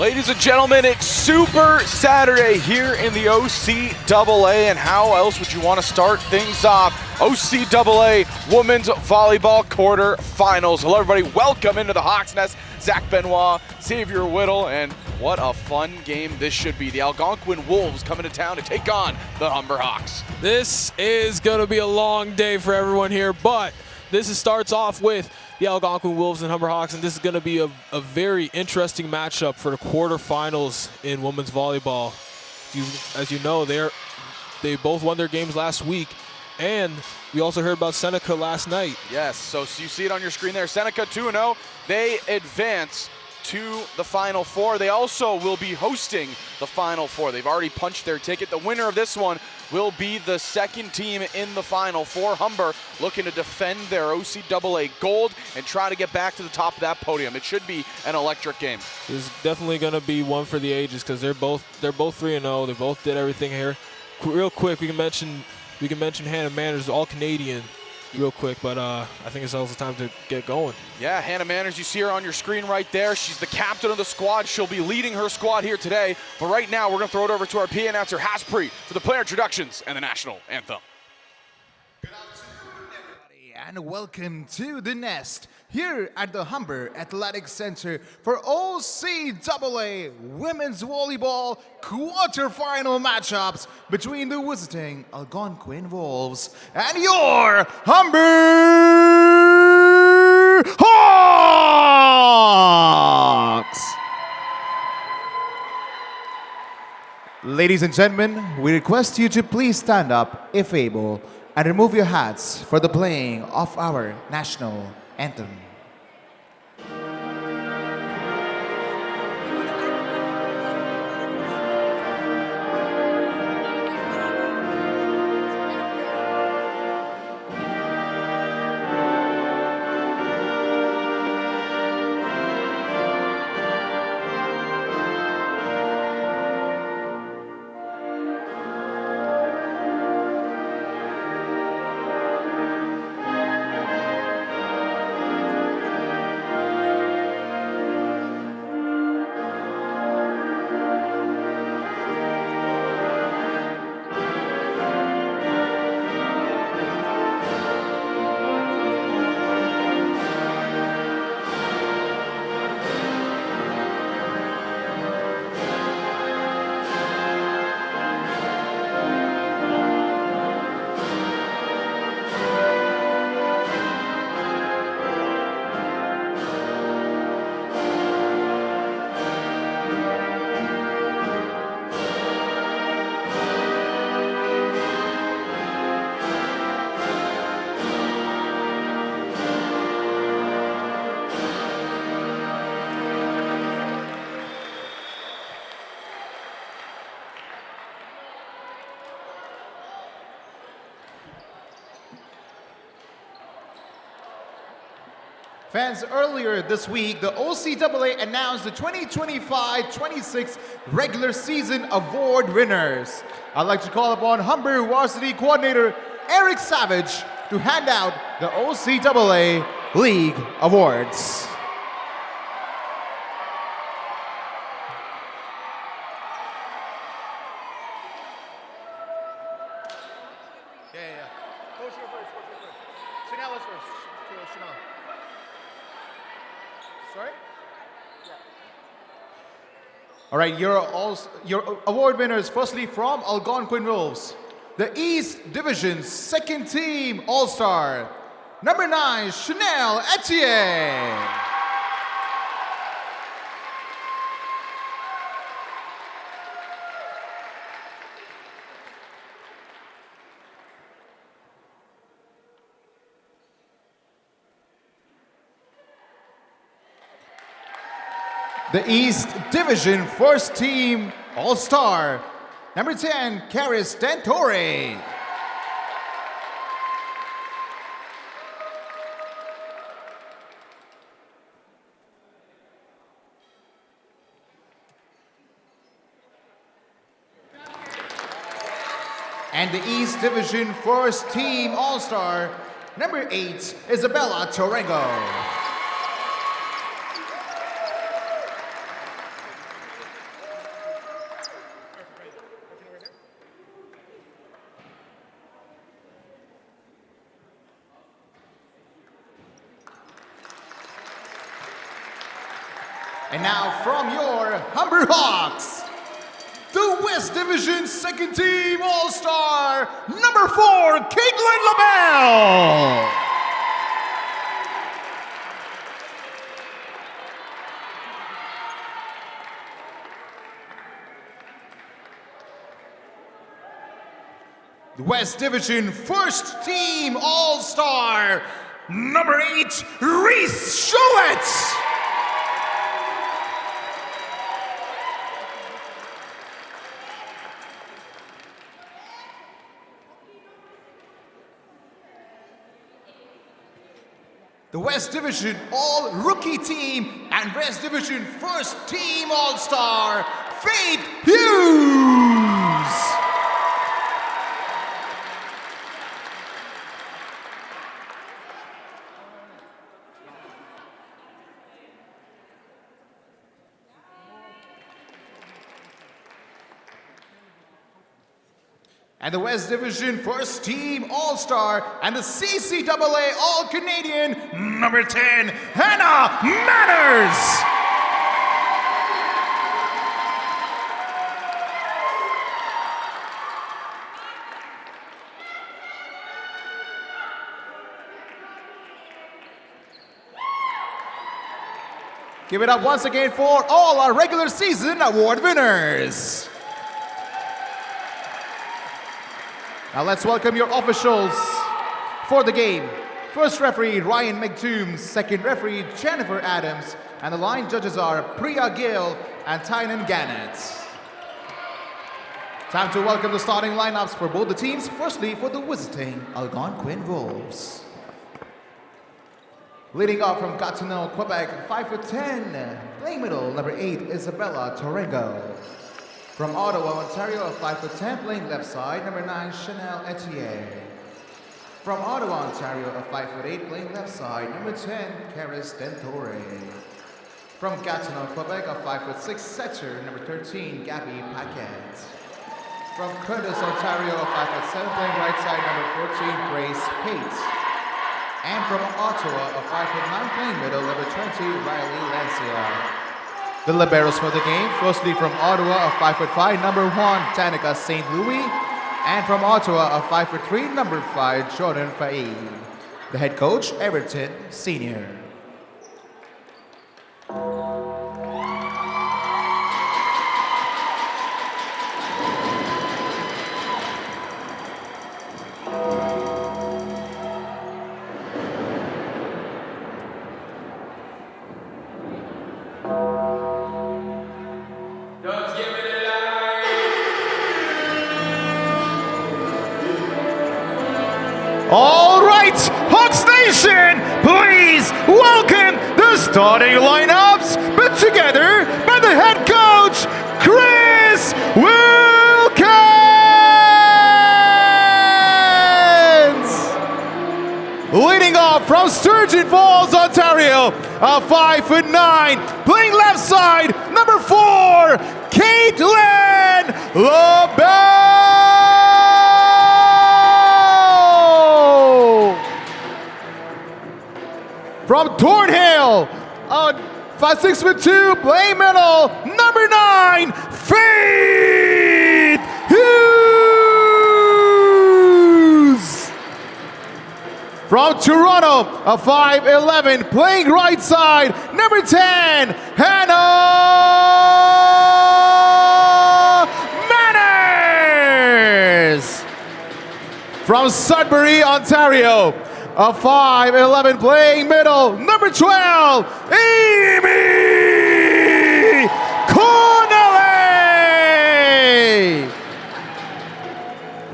Ladies and gentlemen, it's Super Saturday here in the OCAA, and how else would you want to start things off? OCAA Women's Volleyball Quarterfinals. Hello everybody, welcome into the Hawks Nest. Zach Benoit, Xavier Whittle, and what a fun game this should be. The Algonquin Wolves coming to town to take on the Humber Hawks. This is going to be a long day for everyone here, but starts off with the Algonquin Wolves and Humber Hawks, and this is going to be a very interesting matchup for the quarterfinals in women's volleyball. As you know, they both won their games last week, and we also heard about Seneca last night. Yes, so you see it on your screen there. Seneca 2-0. They advance to the Final Four. They also will be hosting the Final Four. They've already punched their ticket. The winner of this one will be the second team in the Final Four. Humber looking to defend their OCAA gold and try to get back to the top of that podium. It should be an electric game. It's definitely going to be one for the ages because they're both 3-0. They both did everything here. Real quick, we can mention Hannah Manners, all Canadian, real quick, but I think it's also time to get going. Yeah, Hannah Manners, you see her on your screen right there. She's the captain of the squad. She'll be leading her squad here today. But right now, we're going to throw it over to our PA announcer, Haspreet, for the player introductions and the national anthem. Good afternoon, everybody, and welcome to the Nest here at the Humber Athletic Center for OCAA Women's Volleyball quarterfinal matchups between the visiting Algonquin Wolves and your Humber Hawks. Ladies and gentlemen, we request you to please stand up if able and remove your hats for the playing of our national anthem. Fans, earlier this week, the OCAA announced the 2025-26 regular season award winners. I'd like to call upon Humber Varsity Coordinator Eric Savage to hand out the OCAA League Awards. Yeah. Coach, you first. Chanel is first. Chanel. Sorry? Yeah. All right, your award winners, firstly from Algonquin Wolves, the East Division second team All-Star, number 9, Chanel Etienne. The East Division first team All-Star, number 10, Caris Dentore. And the East Division First Team All-Star, number 8, Isabella Torengo. And now from your Humber Hawks, the West Division Second Team All-Star, number 4, Caitlin LaBelle. The West Division First Team All-Star, number 8, Reese Schuett. The West Division All-Rookie Team and West Division First Team All-Star, Faith Hughes. And the West Division First Team All-Star and the CCAA All-Canadian, number 10, Hannah Manners. Give it up once again for all our regular season award winners. Now let's welcome your officials for the game. First referee, Ryan McToombs. Second referee, Jennifer Adams. And the line judges are Priya Gill and Tynan Gannett. Time to welcome the starting lineups for both the teams. Firstly, for the visiting Algonquin Wolves. Leading off from Gatineau, Quebec, 5'10", playing middle, number 8, Isabella Torengo. From Ottawa, Ontario, 5'10", playing left side, number 9, Chanel Etienne. From Ottawa, Ontario, 5'8", playing left side, number 10, Caris Dentore. From Gatineau, Quebec, 5'6", setter, number 13, Gabby Paquette. From Curtis, Ontario, 5'7", playing right side, number 14, Grace Pate. And from Ottawa, 5'9", playing middle, number 20, Riley Lancia. The liberos for the game, firstly from Ottawa, 5'5", number 1, Tanika St. Louis. And from Ottawa, 5'3", number 5, Jordan Faye. The head coach, Everton Sr. All right, Hawks Nation, please welcome the starting lineups put together by the head coach, Chris Wilkins. Leading off from Sturgeon Falls, Ontario, 5'9", playing left side, number 4, Caitlin LaBelle. From Thornhill, 6'2", playing middle, number 9, Faith Hughes. From Toronto, 5'11", playing right side, number 10, Hannah Manners. From Sudbury, Ontario, 5'11", playing middle, number 12, Amy Connolly.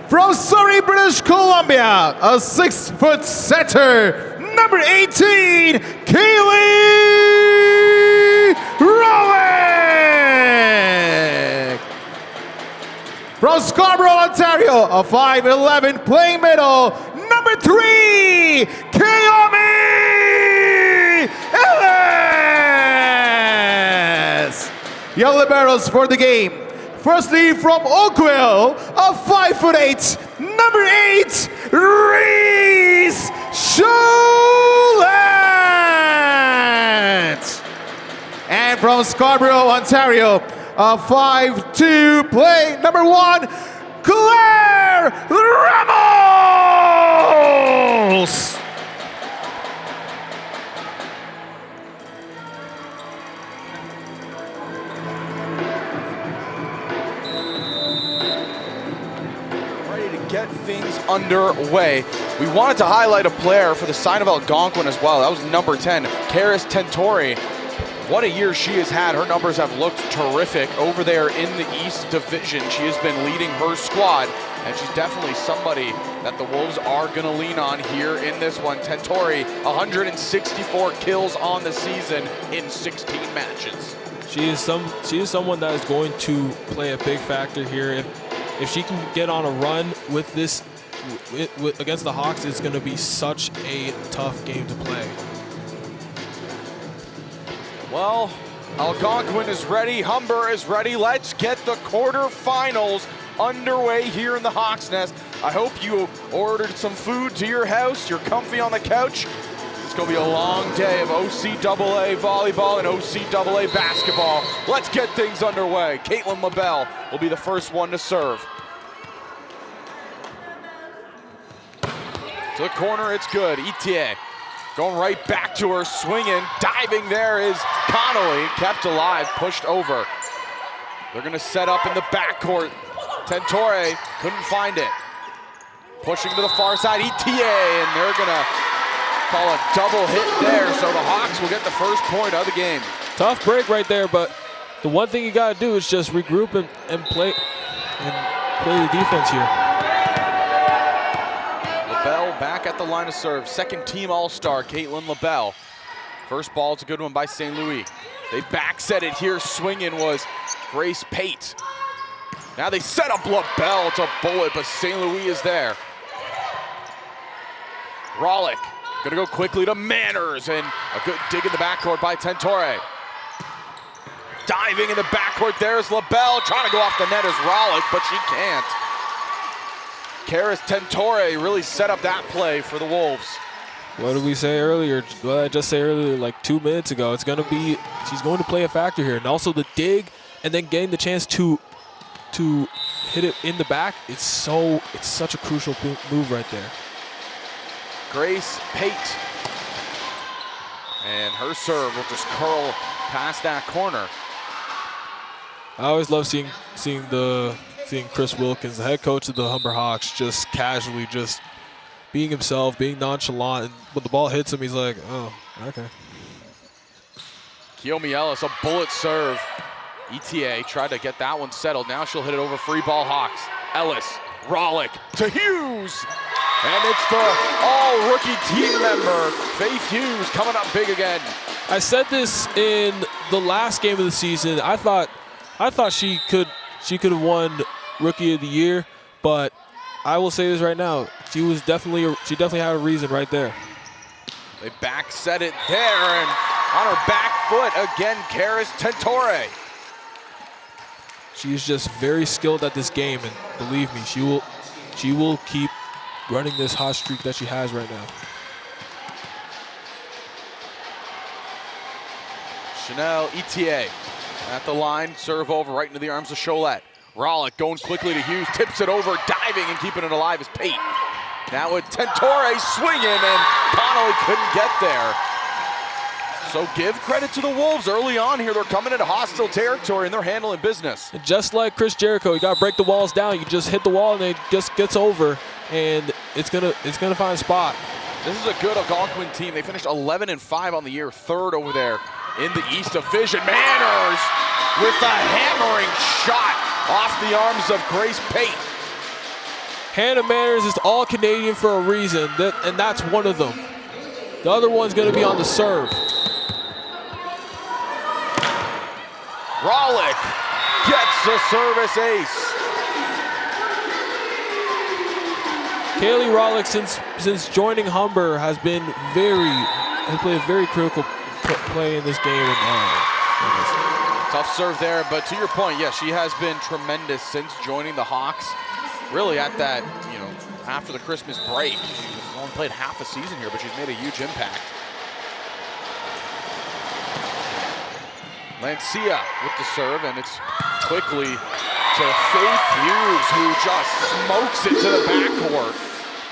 From Surrey, British Columbia, a 6-foot setter, number 18, Kaylee Rowlick. From Scarborough, Ontario, a 5'11", playing middle, number 3, Kaomi Ellis. Young liberos for the game. Firstly, from Oakville, a 5'8", number 8, Reese Schuett. And from Scarborough, Ontario. 5-2 play number 1, Claire Ramos! Get things underway. We wanted to highlight a player for the sign of Algonquin as well. That was number 10, Karis Tentori. What a year she has had. Her numbers have looked terrific over there in the East Division. She has been leading her squad, and she's definitely somebody that the Wolves are going to lean on here in this one. Tentori, 164 kills on the season in 16 matches. She is someone that is going to play a big factor here. If she can get on a run with this against the Hawks, it's going to be such a tough game to play. Well, Algonquin is ready, Humber is ready. Let's get the quarterfinals underway here in the Hawks Nest. I hope you ordered some food to your house, you're comfy on the couch. It's going to be a long day of OCAA volleyball and OCAA basketball. Let's get things underway. Caitlin LaBelle will be the first one to serve. To the corner, it's good. Etier going right back to her, swinging, diving there is Connolly, kept alive, pushed over. They're going to set up in the backcourt. Tentori couldn't find it. Pushing to the far side, Etier, and they're going to call a double hit there, so the Hawks will get the first point of the game. Tough break right there, but the one thing you got to do is just regroup and play the defense here. LaBelle back at the line of serve. Second team All-Star, Caitlin LaBelle. First ball, it's a good one by St. Louis. They back set it here. Swinging was Grace Pate. Now they set up LaBelle. It's a bullet, but St. Louis is there. Rollick gonna go quickly to Manners, and a good dig in the backcourt by Tentori. Diving in the backcourt, there's LaBelle. Trying to go off the net is Rollick, but she can't. Karis Tentori really set up that play for the Wolves. What did we say earlier? What did I just say earlier, like 2 minutes ago? It's gonna be, she's going to play a factor here, and also the dig, and then getting the chance to hit it in the back. It's such a crucial move right there. Grace Pate, and her serve will just curl past that corner. I always love seeing Chris Wilkins, the head coach of the Humber Hawks, just casually just being himself, being nonchalant, and when the ball hits him, he's like, oh, okay. Kiyomi Ellis, a bullet serve. ETA tried to get that one settled. Now she'll hit it over free ball Hawks. Ellis, Rollick to Hughes. And it's the all-rookie team member, Faith Hughes, coming up big again. I said this in the last game of the season. I thought she could have won Rookie of the Year, but I will say this right now: she definitely had a reason right there. They back set it there, and on her back foot again, Karis Tentori. She's just very skilled at this game, and believe me, she will keep running this hot streak that she has right now. Chanel Etier at the line, serve over right into the arms of Cholette. Rollick going quickly to Hughes, tips it over, diving and keeping it alive is Pate. Now with Tentori swinging, and Connolly couldn't get there. So give credit to the Wolves early on here. They're coming into hostile territory and they're handling business. And just like Chris Jericho, you got to break the walls down. You just hit the wall and it just gets over, and it's gonna find a spot. This is a good Algonquin team. They finished 11-5 on the year, third over there in the East Division. Manners with a hammering shot off the arms of Grace Pate. Hannah Manners is all Canadian for a reason, and that's one of them. The other one's going to be on the serve. Rollick gets the service ace. Kaylee Rollick, since joining Humber, has played a very critical play in this game. Tough serve there, but to your point, yes, she has been tremendous since joining the Hawks. Really at that, after the Christmas break. She's only played half a season here, but she's made a huge impact. Lancia with the serve, and it's quickly to Faith Hughes, who just smokes it to the backcourt.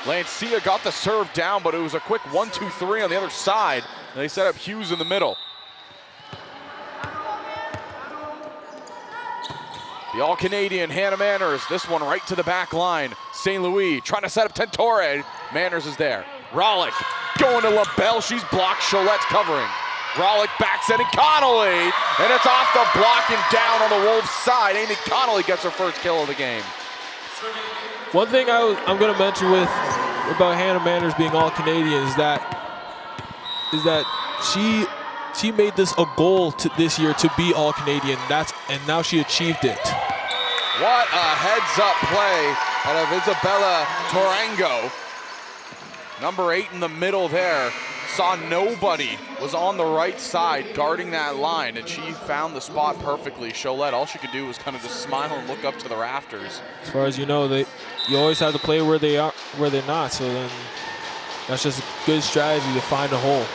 Lancia got the serve down, but it was a quick 1-2-3 on the other side, and they set up Hughes in the middle. The All-Canadian Hannah Manners, this one right to the back line. St. Louis trying to set up Tentore. Manners is there. Rollick going to LaBelle. She's blocked. Cholette's covering. Rollick backsetting Connolly, and it's off the block and down on the Wolves' side. Amy Connolly gets her first kill of the game. One thing I'm going to mention about Hannah Manners being All-Canadian is that she made this a goal this year to be All-Canadian. And now she achieved it. What a heads-up play out of Isabella Torango. Number 8 in the middle there. Saw nobody, was on the right side guarding that line, and she found the spot perfectly. Cholette, all she could do was kind of just smile and look up to the rafters. As far as you know, you always have to play where they're not, so then that's just a good strategy to find a hole.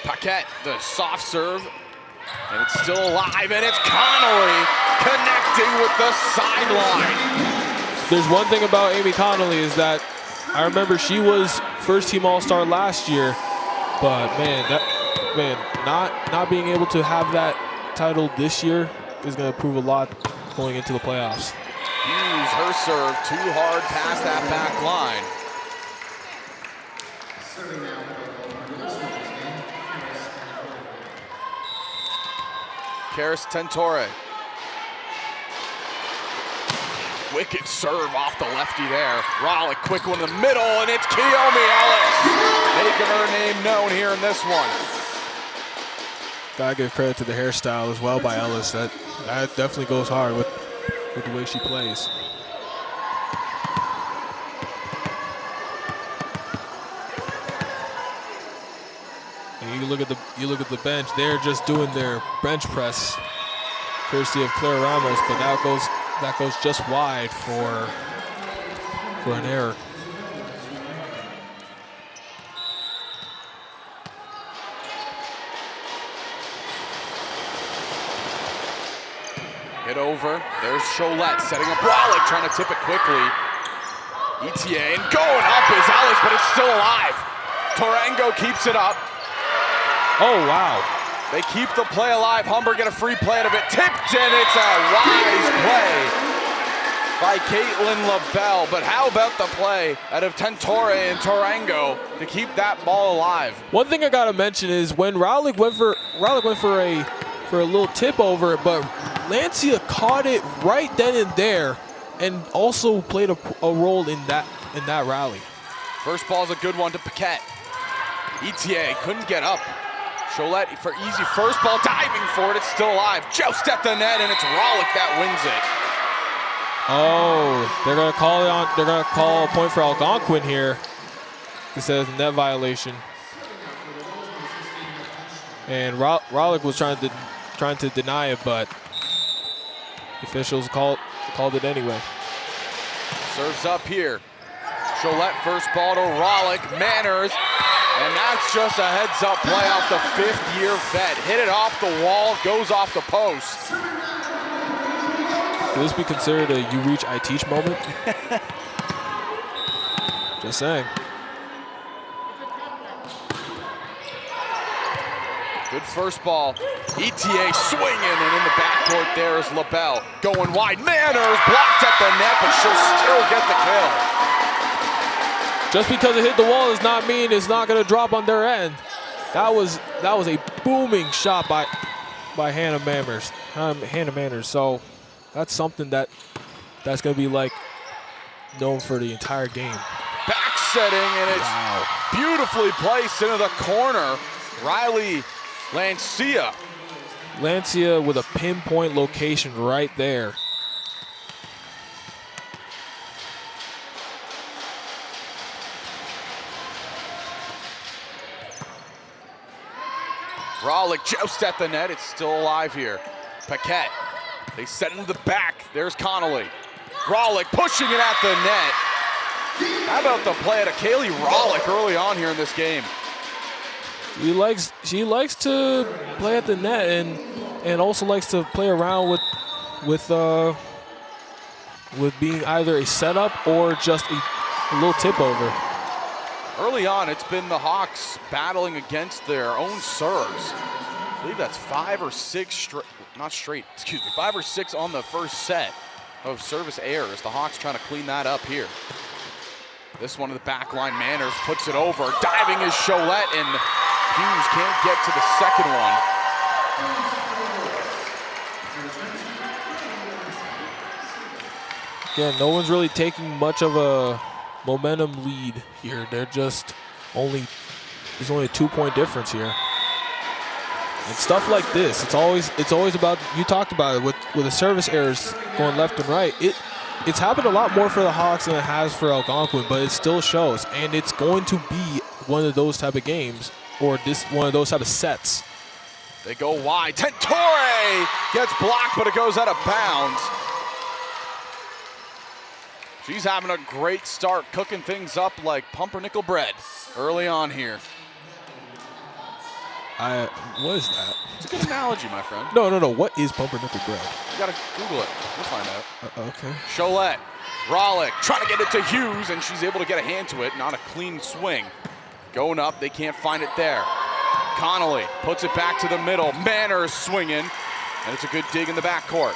Paquette, the soft serve, and it's still alive, and it's Connolly connecting with the sideline. There's one thing about Amy Connolly is that I remember she was first-team All-Star last year, but not being able to have that title this year is going to prove a lot going into the playoffs. Hughes, her serve, too hard past that back line. Karis Tentore. Wicked serve off the lefty there. Rollick, quick one in the middle, and it's Kiyomi Ellis making her name known here in this one. Gotta give credit to the hairstyle as well by Ellis. That definitely goes hard with the way she plays. And you look at the bench. They're just doing their bench press, courtesy of Claire Ramos, but that goes just wide for an error. Hit over. There's Cholette setting up Rollick, trying to tip it quickly. ETA and going up is Ellis, but it's still alive. Torango keeps it up. Oh, wow. They keep the play alive. Humber get a free play out of it. Tipped in. It's a wise play by Caitlin LaBelle. But how about the play out of Tentore and Torango to keep that ball alive? One thing I gotta mention is when Rollick went for a little tip over, but Lancia caught it right then and there, and also played a role in that rally. First ball's a good one to Paquette. ETA couldn't get up. Cholette for easy first ball, diving for it. It's still alive. Joust at the net, and it's Rollick that wins it. Oh, they're gonna call a point for Algonquin here. It says net violation, and Rollick was trying to deny it, but the officials called it anyway. Serves up here. Cholette first ball to Rollick. Manners. And that's just a heads-up play off the fifth-year vet. Hit it off the wall, goes off the post. Could this be considered a you reach, I teach moment? Just saying. Good first ball. ETA swinging, and in the backcourt there is LaBelle. Going wide. Manners blocked at the net, but she'll still get the kill. Just because it hit the wall does not mean it's not going to drop on their end. That was a booming shot by Hannah Manners. So that's something that's going to be known for the entire game. Back setting, and it's beautifully placed into the corner. Riley Lancia. Lancia with a pinpoint location right there. Rollick joust at the net. It's still alive here. Paquette. They set into the back. There's Connolly. Rollick pushing it at the net. How about the play to Kaylee Rollick early on here in this game? She likes to play at the net, and and also likes to play around with being either a setup or just a little tip over. Early on, it's been the Hawks battling against their own serves. I believe that's 5 or 6 5 or 6 on the first set of service errors. The Hawks trying to clean that up here. This one of the backline, Manners puts it over. Diving is Cholette, and Hughes can't get to the second one. Again, no one's really taking much of a momentum lead here. There's only a 2-point difference here. And stuff like this, it's always about, you talked about it with the service errors going left and right. It's happened a lot more for the Hawks than it has for Algonquin, but it still shows. And it's going to be one of those type of games, or one of those type of sets. They go wide. Tentore gets blocked, but it goes out of bounds. She's having a great start, cooking things up like pumpernickel bread early on here. What is that? It's a good analogy, my friend. No. What is pumpernickel bread? You gotta Google it. We'll find out. Okay. Cholette, Rollick trying to get it to Hughes, and she's able to get a hand to it. Not a clean swing. Going up, they can't find it there. Connolly puts it back to the middle. Manners swinging, and it's a good dig in the backcourt.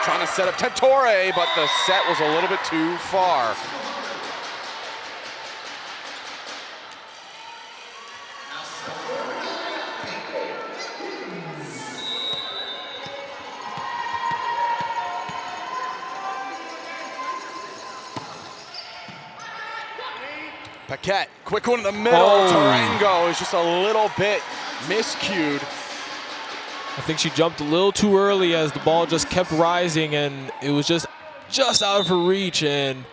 Trying to set up Tentore, but the set was a little bit too far. Paquette, quick one in the middle. Oh. Tarango is just a little bit miscued. I think she jumped a little too early as the ball just kept rising, and it was just out of her reach, and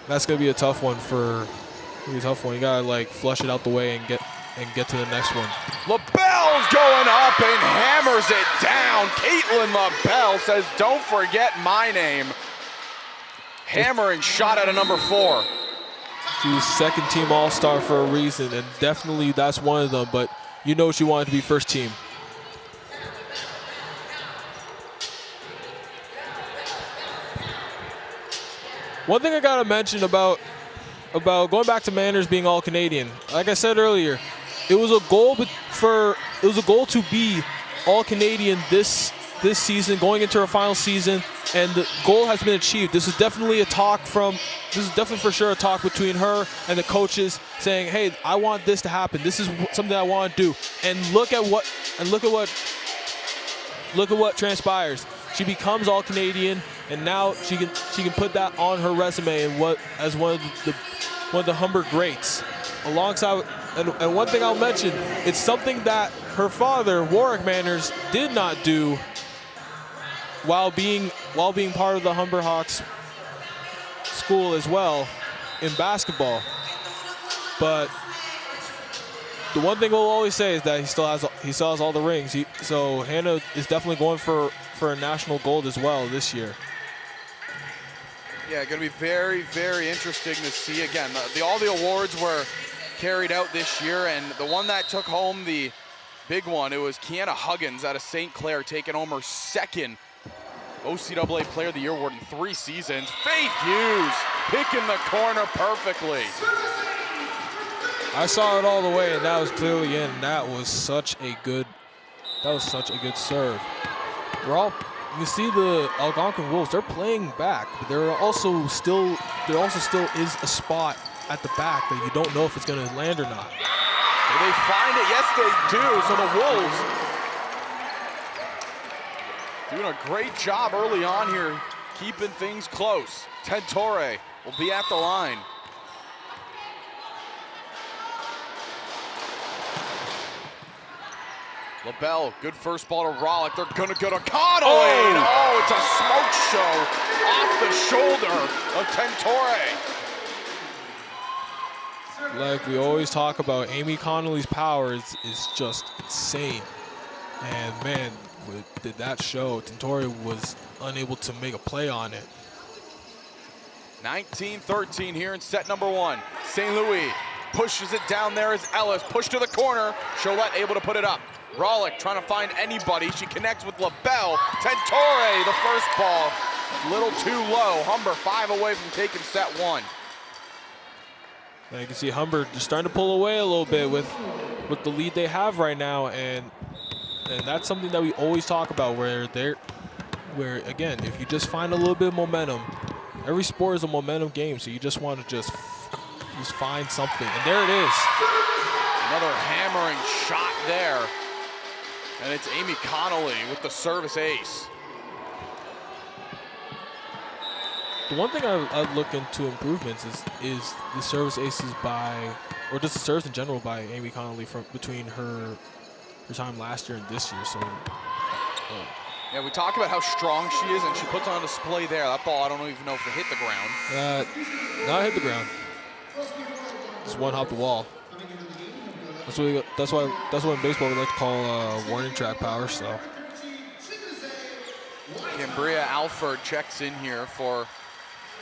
that's gonna be a tough one You gotta like flush it out the way and get to the next one. LaBelle's going up and hammers it down. Caitlin LaBelle says, "Don't forget my name." Hammering shot out of number 4. She was second team All-Star for a reason, and definitely that's one of them, but you know she wanted to be first team. One thing I gotta mention about going back to Manners being all Canadian. Like I said earlier, it was a goal to be all Canadian this season, going into our final season, and the goal has been achieved. This is definitely for sure a talk between her and the coaches, saying, "Hey, I want this to happen. This is something I want to do." And look at what transpires. She becomes all Canadian, and now she can put that on her resume and as one of the Humber greats. Alongside, and one thing I'll mention, it's something that her father, Warwick Manners, did not do while being part of the Humber Hawks school as well in basketball. But the one thing we'll always say is that he still has all the rings. So Hannah is definitely going for a national gold as well this year. Yeah, going to be very, very interesting to see. Again, all the awards were carried out this year, and the one that took home the big one, it was Kiana Huggins out of St. Clair taking home her second OCAA Player of the Year award in 3 seasons. Faith Hughes picking the corner perfectly. I saw it all the way, and that was clearly in. That was such a good serve. You see the Algonquin Wolves, they're playing back, but there also still is a spot at the back that you don't know if it's going to land or not. Do they find it? Yes, they do. So the Wolves doing a great job early on here, keeping things close. Tentore will be at the line. LaBelle, good first ball to Rollick. They're gonna go to Connolly. Oh, it's a smoke show off the shoulder of Tentore. Like we always talk about, Amy Connolly's power is just insane. And man, did that show. Tentore was unable to make a play on it. 19-13 here in set number 1. St. Louis pushes it down there as Ellis. Push to the corner. Cholette able to put it up. Rollick trying to find anybody. She connects with LaBelle. Tentore, the first ball, a little too low. Humber 5 away from taking set 1. Now you can see Humber just starting to pull away a little bit with the lead they have right now, and that's something that we always talk about, where again, if you just find a little bit of momentum, every sport is a momentum game, so you just want to just find something, and there it is. Another hammering shot there, and it's Amy Connolly with the service ace. The one thing I'd look into improvements is the service aces or just the serves in general by Amy Connolly between her time last year and this year. So, yeah, we talk about how strong she is, and she puts on display there. That ball, I don't even know if it hit the ground. Not hit the ground. Just one hop the wall. That's what in baseball we like to call warning track power. So, Cambria Alford checks in here for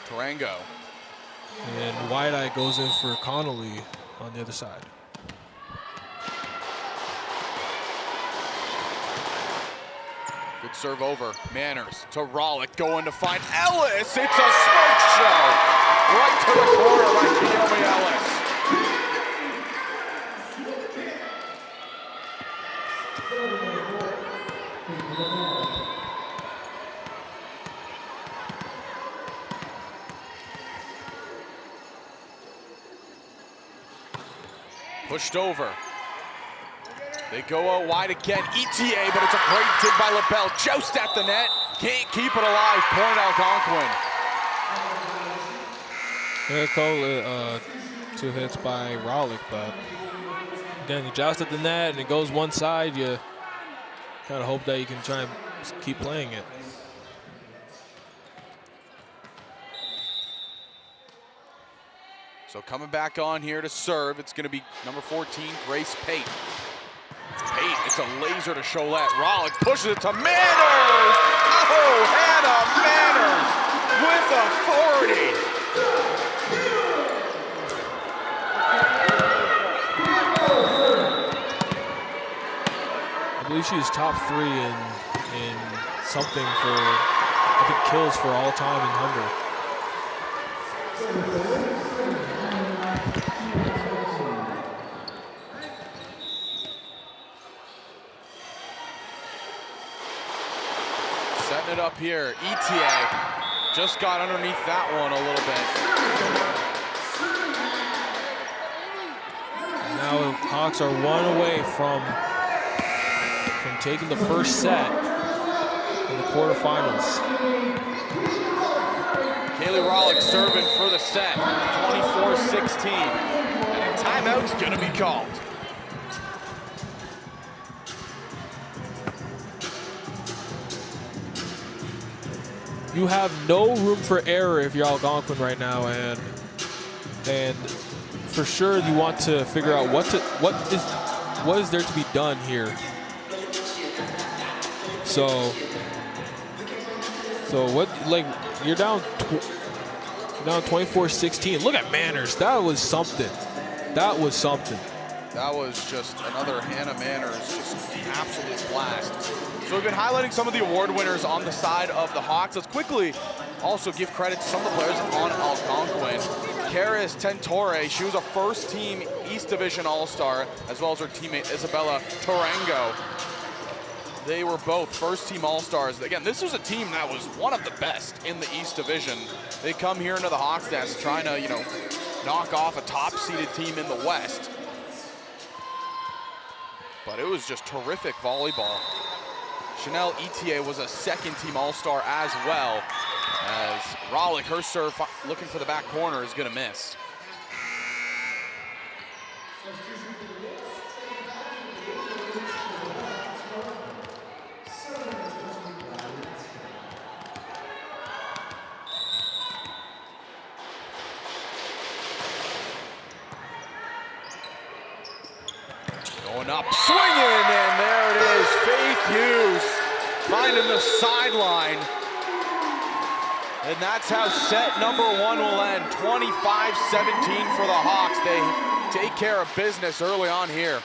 Tarango. And Wide-Eye goes in for Connolly on the other side. Good serve over. Manners to Rollick, going to find Ellis. It's a smoke show. Right to the corner by Keomi Ellis. Pushed over. They go out wide again. ETA, but it's a great dig by LaBelle. Joust at the net. Can't keep it alive. Point Algonquin. Here call 2 hits by Rollick, but again, you joust at the net and it goes one side. You kind of hope that you can try and keep playing it. So coming back on here to serve, it's going to be number 14, Grace Pate. Pate, it's a laser to Cholette. Rollick pushes it to Manners! Oh, Hannah Manners with authority. I believe she's top 3 in something for, I think, kills for all time in Humber. Setting it up here. ETA just got underneath that one a little bit. Now the Hawks are 1 away from taking the first set in the quarterfinals. Kaylee Rollick serving for the set, 24-16. And a timeout's gonna be called. You have no room for error if you're Algonquin right now, and for sure you want to figure out what is there to be done here. So what, like, you're down 24-16. Look at Manners. That was something. That was something. That was just another Hannah Manners, just an absolute blast. So we've been highlighting some of the award winners on the side of the Hawks. Let's quickly also give credit to some of the players on Algonquin. Karis Tentore, she was a first-team East Division All-Star, as well as her teammate Isabella Tarango. They were both first-team All-Stars. Again, this was a team that was one of the best in the East Division. They come here into the Hawks nest trying to, knock off a top-seeded team in the West. But it was just terrific volleyball. Chanel ETA was a second-team All-Star as well, as Rollick, her serve, looking for the back corner, is gonna miss. Going up, swinging, and there it is. Faith Hughes finding the sideline. And that's how set number 1 will end. 25-17 for the Hawks. They take care of business early on here.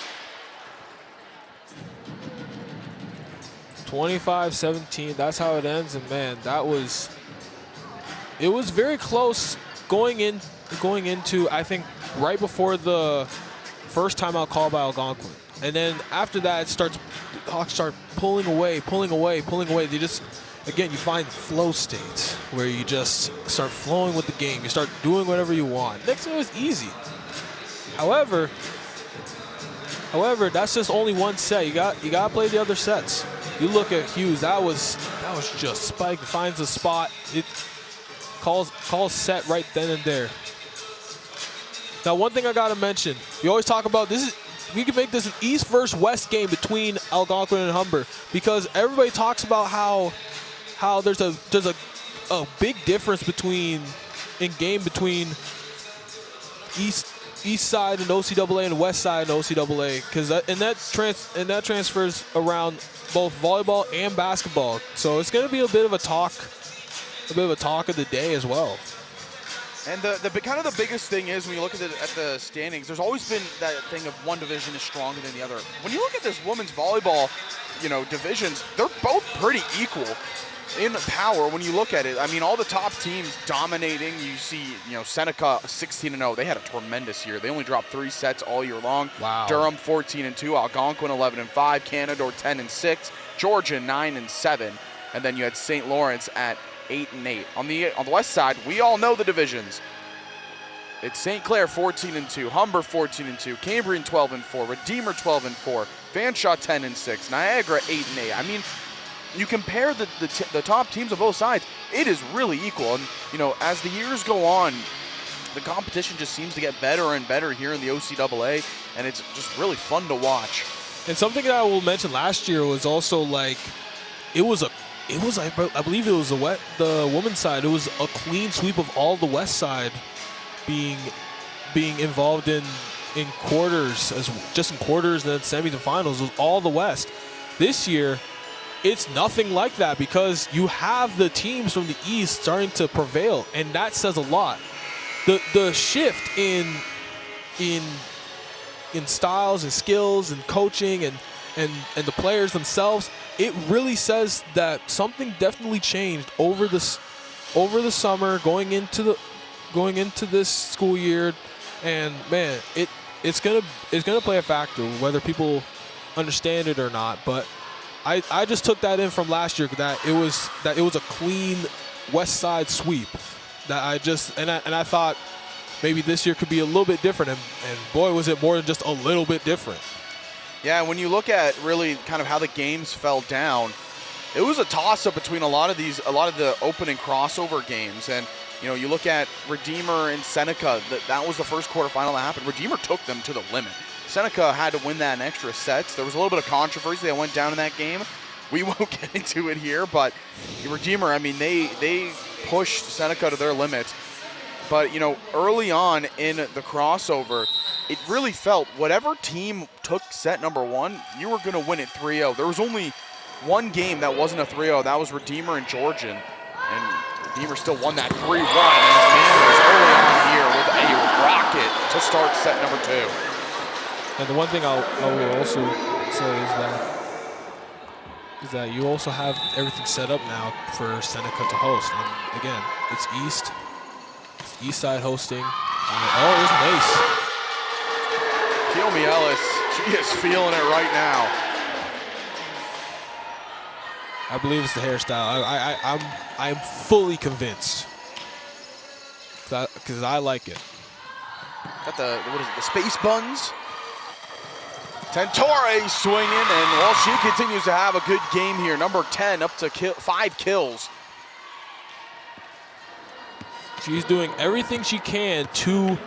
25-17. That's how it ends. And man, it was very close going into, I think, right before the first timeout call by Algonquin. And then after that, the Hawks start pulling away. They just, again, you find flow states where you just start flowing with the game. You start doing whatever you want. Next thing, it was easy. However, that's just only one set. You got to play the other sets. You look at Hughes. That was just Spike finds a spot. It calls set right then and there. Now, one thing I got to mention. We always talk about this. We can make this an East versus West game between Algonquin and Humber, because everybody talks about how there's a big difference between East side and OCAA and West side and OCAA, because that transfers around both volleyball and basketball. So it's going to be a bit of a talk of the day as well. And the kind of the biggest thing is, when you look at the standings, there's always been that thing of one division is stronger than the other. When you look at this women's volleyball, divisions, they're both pretty equal in power when you look at it. I mean, all the top teams dominating. You see, Seneca 16-0. They had a tremendous year. They only dropped 3 sets all year long. Wow. Durham 14-2. Algonquin 11-5. Canadore 10-6. Georgia 9-7. And then you had St. Lawrence at 8-8. On the west side, we all know the divisions. It's St. Clair 14-2, Humber 14-2, Cambrian 12-4, Redeemer 12-4, Fanshawe 10-6, Niagara 8-8. I mean, you compare the top teams on both sides, it is really equal. And as the years go on, the competition just seems to get better and better here in the OCAA, and it's just really fun to watch. And something that I will mention last year was also I believe it was the women's side. It was a clean sweep of all the west side being involved in quarters, just in quarters and then semis and finals. It was all the west. This year, it's nothing like that, because you have the teams from the east starting to prevail, and that says a lot. The shift in styles and skills and coaching and the players themselves, it really says that something definitely changed over the summer, going into this school year, and man, it's gonna play a factor whether people understand it or not. But I just took that in from last year, that it was a clean west side sweep. That I thought maybe this year could be a little bit different, and boy, was it more than just a little bit different. Yeah, when you look at really kind of how the games fell down, it was a toss-up between a lot of the opening crossover games. And you look at Redeemer and Seneca. That was the first quarterfinal that happened. Redeemer took them to the limit. Seneca had to win that in extra sets. There was a little bit of controversy that went down in that game. We won't get into it here, but Redeemer, I mean, they pushed Seneca to their limits. But early on in the crossover, it really felt whatever team took set number 1, you were going to win it 3-0. There was only one game that wasn't a 3-0. That was Redeemer and Georgian. And Redeemer still won that 3-1. And Manners early on here with a rocket to start set number 2. And the one thing I will also say is that you also have everything set up now for Seneca to host. And again, it's East side hosting. There's an ace. Kiyomi Ellis, she is feeling it right now. I believe it's the hairstyle. I'm fully convinced, because I like it. Got the space buns. Tentore swinging, and she continues to have a good game here. Number 10 up to 5 kills. She's doing everything she can to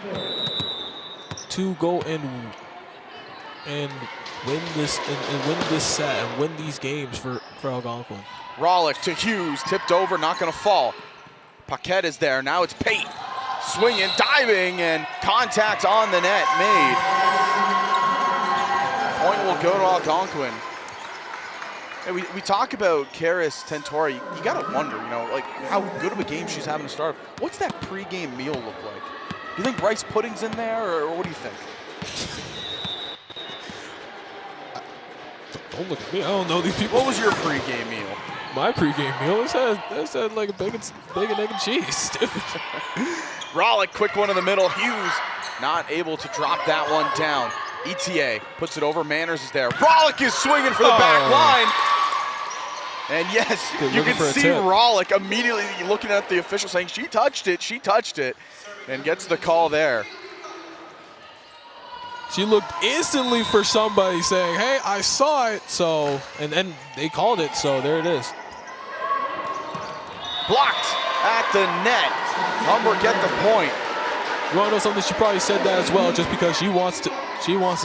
go and win this set and win these games for Algonquin. Rollick to Hughes, tipped over, not going to fall. Paquette is there. Now it's Pate swinging, diving, and contact on the net made. Point will go to Algonquin. Hey, we talk about Karis Tentore. You got to wonder, how good of a game she's having to start. What's that pregame meal look like? Do you think rice pudding's in there, or what do you think? Don't look at me. I don't know these people. What was your pregame meal? My pregame meal? It said like a bacon, egg, and cheese. Dude. Rollick, quick one in the middle. Hughes not able to drop that one down. ETA puts it over. Manners is there. Rollick is swinging for the back line. And yes, you can see Rollick immediately looking at the official saying, she touched it, and gets the call there. She looked instantly for somebody saying, hey, I saw it. So, and then they called it, so there it is. Blocked at the net. Humber get the point. You want to know something? She probably said that as well just because she wants to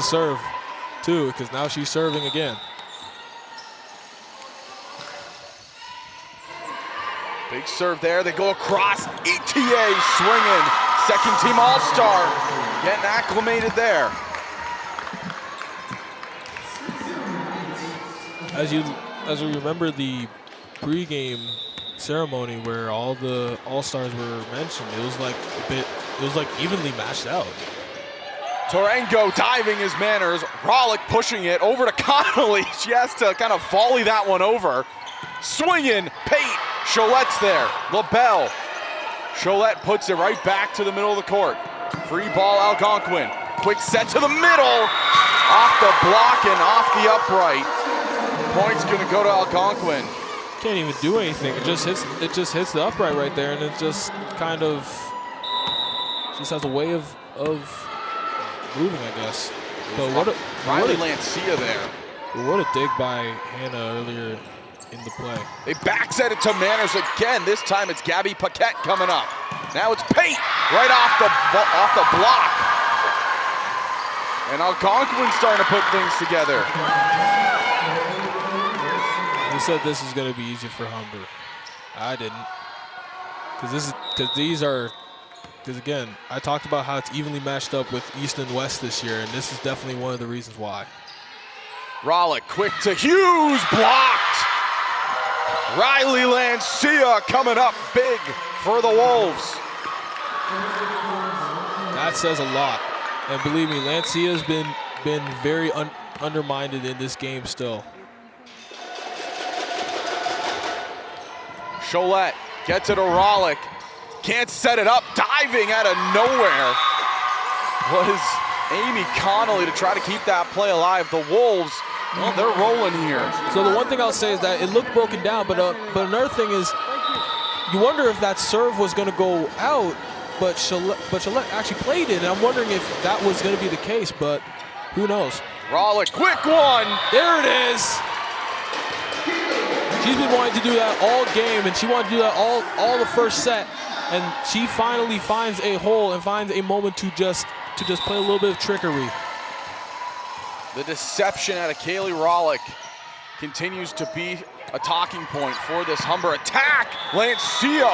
serve too, because now she's serving again. Big serve there. They go across. ETA swinging. Second team All-Star getting acclimated there. As we remember the pregame ceremony where all the All-Stars were mentioned, it was like evenly matched out. Tarango diving his Manners. Rollick pushing it over to Connolly. She has to kind of volley that one over. Swinging. Pate. Cholette's there. LaBelle. Cholette puts it right back to the middle of the court. Free ball Algonquin. Quick set to the middle. Off the block and off the upright. Point's going to go to Algonquin. Can't even do anything. It just hits the upright right there, and it just kind of just has a way of moving, I guess. But Riley Lancia there. What a dig by Hannah earlier in the play. They back set it to Manners again. This time it's Gabby Paquette coming up. Now it's Pate right off the block. And Algonquin starting to put things together. You said this is going to be easy for Humber. I didn't. Because again, I talked about how it's evenly matched up with East and West this year, and this is definitely one of the reasons why. Rollick quick to Hughes, blocked. Riley Lancia coming up big for the Wolves. That says a lot. And believe me, Lancia's been very undermined in this game still. Cholette gets it to Rollick. Can't set it up, diving out of nowhere. Was Amy Connolly to try to keep that play alive. The Wolves, well, they're rolling here. So the one thing I'll say is that it looked broken down, but another thing is, you wonder if that serve was going to go out, but Cholette actually played it, and I'm wondering if that was going to be the case, but who knows? Rollick, quick one. There it is. She's been wanting to do that all game, and she wanted to do that all the first set, and she finally finds a hole and finds a moment to just play a little bit of trickery. The deception out of Kaylee Rollick continues to be a talking point for this Humber attack. Lancia,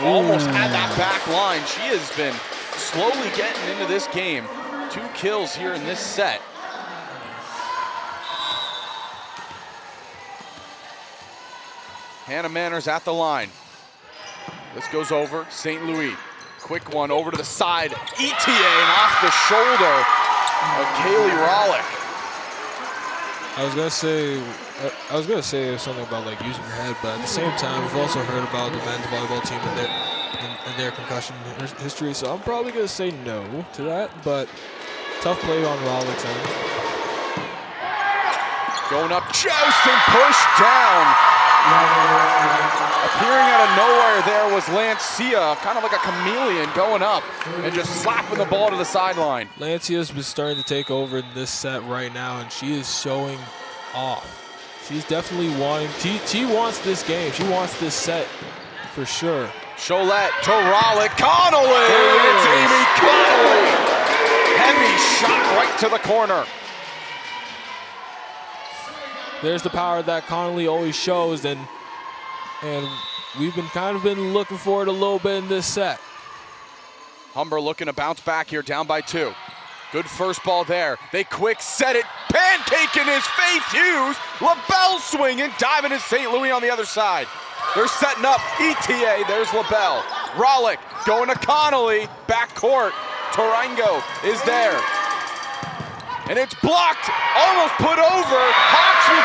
almost had that back line. She has been slowly getting into this game. 2 kills here in this set. Hannah Manners at the line. This goes over St. Louis. Quick one over to the side. ETA and off the shoulder of Kaylee Rollick. I was gonna say something about like using your head, but at the same time, we've also heard about the men's volleyball team and their concussion history. So I'm probably gonna say no to that. But tough play on Rollick's end. Going up, joust and pushed down. Appearing out of nowhere there was Lancia, kind of like a chameleon going up and just slapping the ball to the sideline. Lancia's been starting to take over in this set right now, and she is showing off. She's definitely wanting, she wants this game. She wants this set for sure. Cholette to Rollick, Connolly! It's Amy Connolly! Heavy shot right to the corner. There's the power that Connolly always shows, and we've been looking for it a little bit in this set. Humber looking to bounce back here, down by 2. Good first ball there. They quick set it, pancaking his Faith Hughes. LaBelle swinging, diving is St. Louis on the other side. They're setting up ETA, there's LaBelle. Rollick going to Connolly, back court. Tarango is there. And it's blocked, almost put over. Hawks with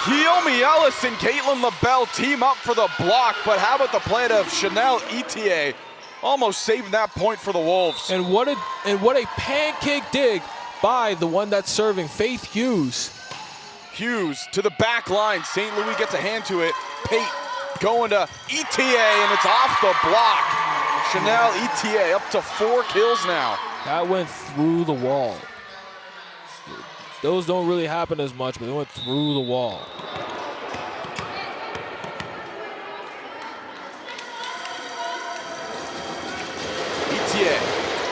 Kiyomi Ellis and Caitlin LaBelle team up for the block, but how about the play of Chanel Etier? Almost saving that point for the Wolves. And what a pancake dig by the one that's serving, Faith Hughes. Hughes to the back line. St. Louis gets a hand to it. Pate going to Etier, and it's off the block. Chanel Etier up to 4 kills now. That went through the wall. Those don't really happen as much, but they went through the wall. Etier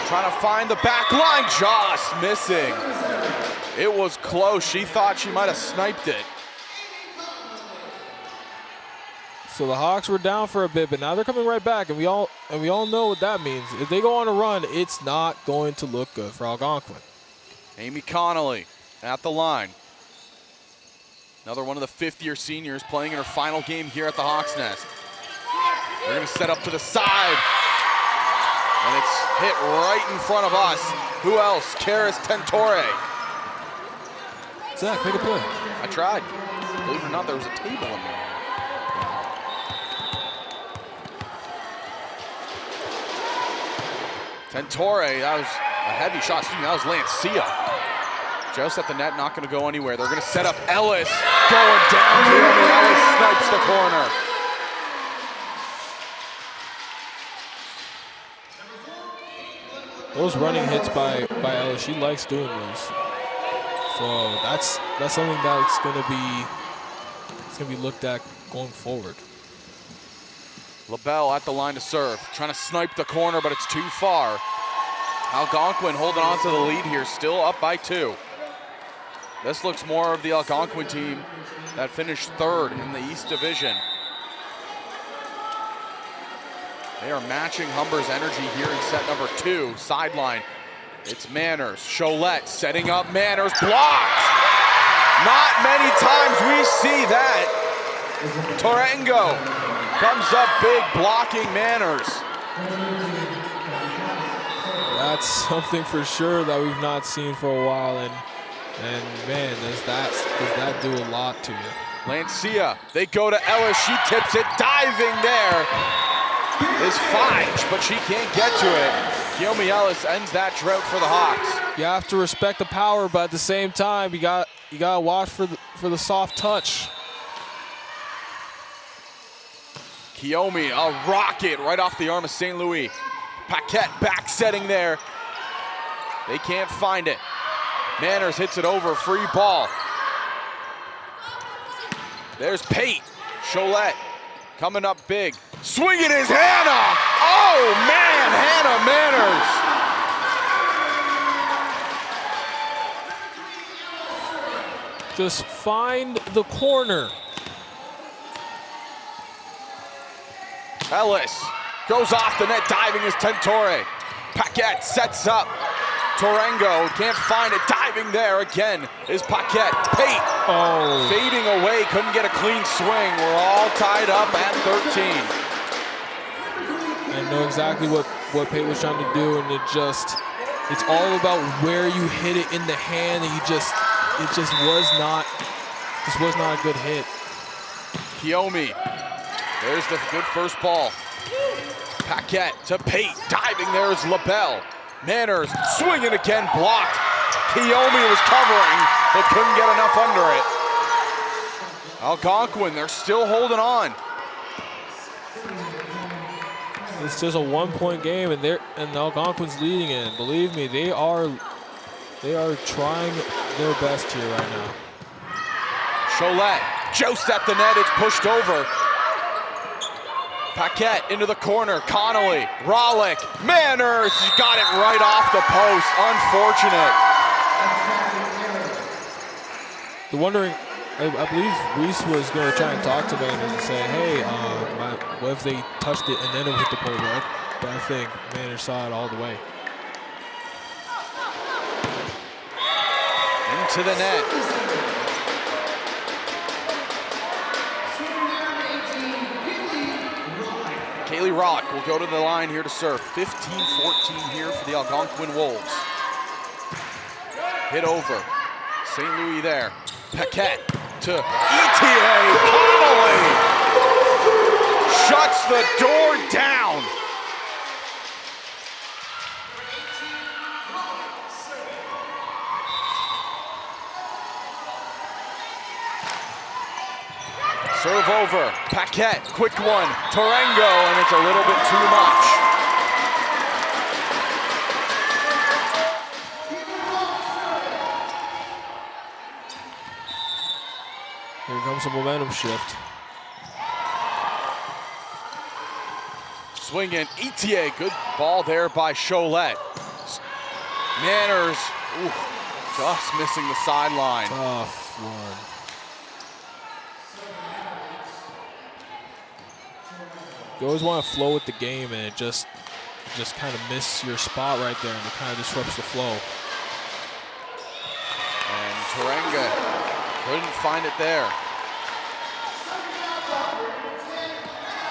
trying to find the back line, just missing. It was close. She thought she might have sniped it. So the Hawks were down for a bit, but now they're coming right back, and we all know what that means. If they go on a run, it's not going to look good for Algonquin. Amy Connolly at the line. Another one of the fifth-year seniors playing in her final game here at the Hawks Nest. They're going to set up to the side. And it's hit right in front of us. Who else? Karis Tentore. Zach, make a play. I tried. Believe it or not, there was a table in there. Tentore, that was a heavy shot. Excuse me, that was Lancia. Just at the net, not going to go anywhere. They're going to set up Ellis. Going down. Ellis snipes the corner. Those running hits by Ellis, she likes doing those. So that's something that's going to be looked at going forward. LaBelle at the line to serve, trying to snipe the corner, but it's too far. Algonquin holding on to the lead here, still up by 2. This looks more of the Algonquin team that finished 3rd in the East Division. They are matching Humber's energy here in set number 2. Sideline, it's Manners. Cholette setting up Manners, blocked! Not many times we see that. Torengo comes up big, blocking Manners. That's something for sure that we've not seen for a while, and man, does that do a lot to you. Lancia, they go to Ellis, she tips it, diving there is Fige, but she can't get to it. Kiyomi Ellis ends that drought for the Hawks. You have to respect the power, but at the same time, you got to watch for the soft touch. Kiyomi, a rocket right off the arm of St. Louis. Paquette back setting there. They can't find it. Manners hits it over, free ball. There's Pate. Cholette coming up big. Swinging is Hannah. Oh man, Hannah Manners. Just find the corner. Ellis goes off the net, diving is Tentore. Paquette sets up. Torengo can't find it, diving there again is Paquette. Pate fading away, couldn't get a clean swing. We're all tied up at 13. I know exactly what Pate was trying to do, and it's all about where you hit it in the hand, and it just was not a good hit. Kiyomi, there's the good first ball. Paquette to Pate, diving there is LaBelle. Manners swinging again, blocked. Kiyomi was covering, but couldn't get enough under it. Algonquin, they're still holding on. It's just a 1-point game, and Algonquin's leading it. Believe me, they are trying their best here right now. Cholette, joust at the net, it's pushed over. Paquette into the corner, Connolly, Rollick, Manners, he got it right off the post, unfortunate. The wondering, I believe Reese was going to try and talk to Manners and say, hey, what if they touched it and then it hit the pole? But I think Manners saw it all the way. Into the net. Kaylee Rollick will go to the line here to serve. 15-14 here for the Algonquin Wolves. Hit over. St. Louis there. Paquette to Etier. ETA, Connolly shuts the door down. Serve over, Paquette, quick one, Tarango, and it's a little bit too much. Here comes a momentum shift. Swinging, ETA, good ball there by Cholette. Manners, just missing the sideline. Tough one. You always want to flow with the game, and it just kind of miss your spot right there, and it kind of disrupts the flow. And Tarango couldn't find it there.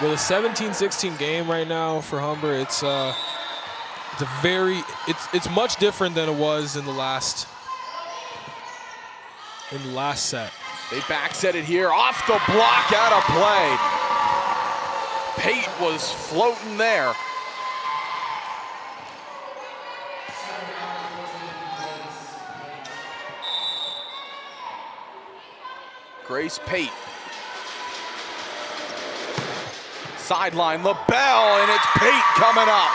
With a 17-16 game right now for Humber, it's much different than it was in the last set. They back set it here, off the block, out of play. Pate was floating there. Grace Pate. Sideline, LaBelle, and it's Pate coming up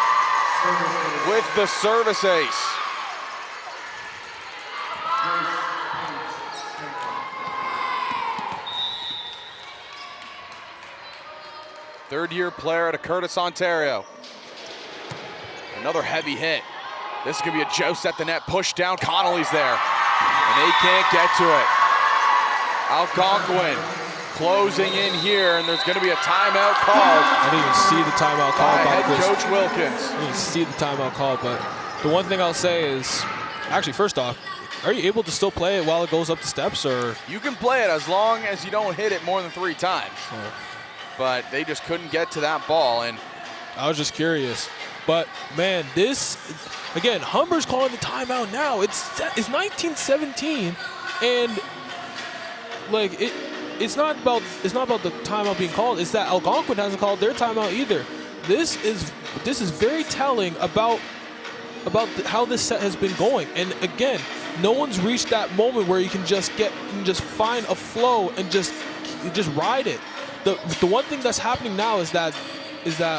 with the service ace. Third-year player out of Curtis, Ontario. Another heavy hit. This is gonna be a joust at the net, push down, Connolly's there, and they can't get to it. Algonquin closing in here, and there's gonna be a timeout called. I didn't even see the timeout called by head coach Wilkins. I didn't even see the timeout called, but the one thing I'll say is, actually, first off, are you able to still play it while it goes up the steps, or? You can play it as long as you don't hit it more than 3 times. Oh. But they just couldn't get to that ball, and I was just curious. But man, this, again, Humber's calling the timeout now. It's 1917, and like it's not about the timeout being called. It's that Algonquin hasn't called their timeout either. This is very telling about how this set has been going. And again, no one's reached that moment where you can just find a flow and just ride it. The one thing that's happening now is that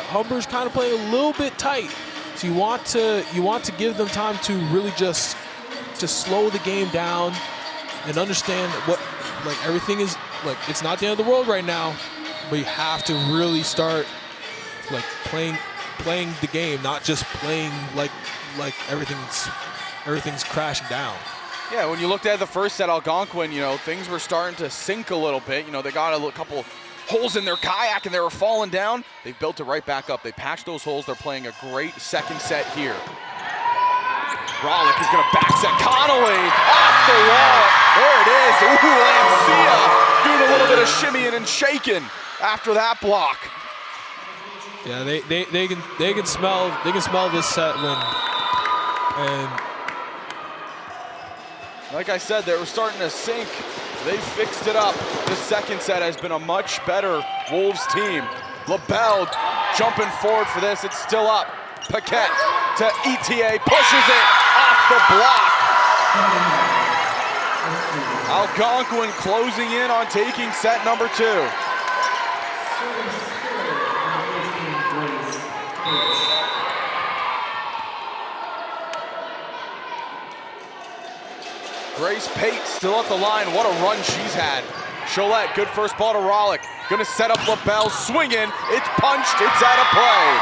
Humber's kind of playing a little bit tight. So you want to give them time to really just to slow the game down and understand what, like, everything is, like, it's not the end of the world right now, but you have to really start, like, playing the game, not just playing like everything's crashing down. yeah, when you looked at the first set, Algonquin, things were starting to sink a little bit. They got a couple holes in their kayak and they were falling down. They've built it right back up. They patched those holes. They're playing a great second set here. Rollick is going to back set. Connolly off the wall. There it is. Ooh, Lancia doing a little bit of shimmying and shaking after that block. Yeah, they can smell this set when, and like I said, they were starting to sink. They fixed it up. The second set has been a much better Wolves team. LaBelle jumping forward for this. It's still up. Paquette to ETA, pushes it off the block. Algonquin closing in on taking set number 2. Grace Pate still at the line. What a run she's had. Cholette, good first ball to Rollick. Gonna set up LaBelle, swinging. It's punched, it's out of play.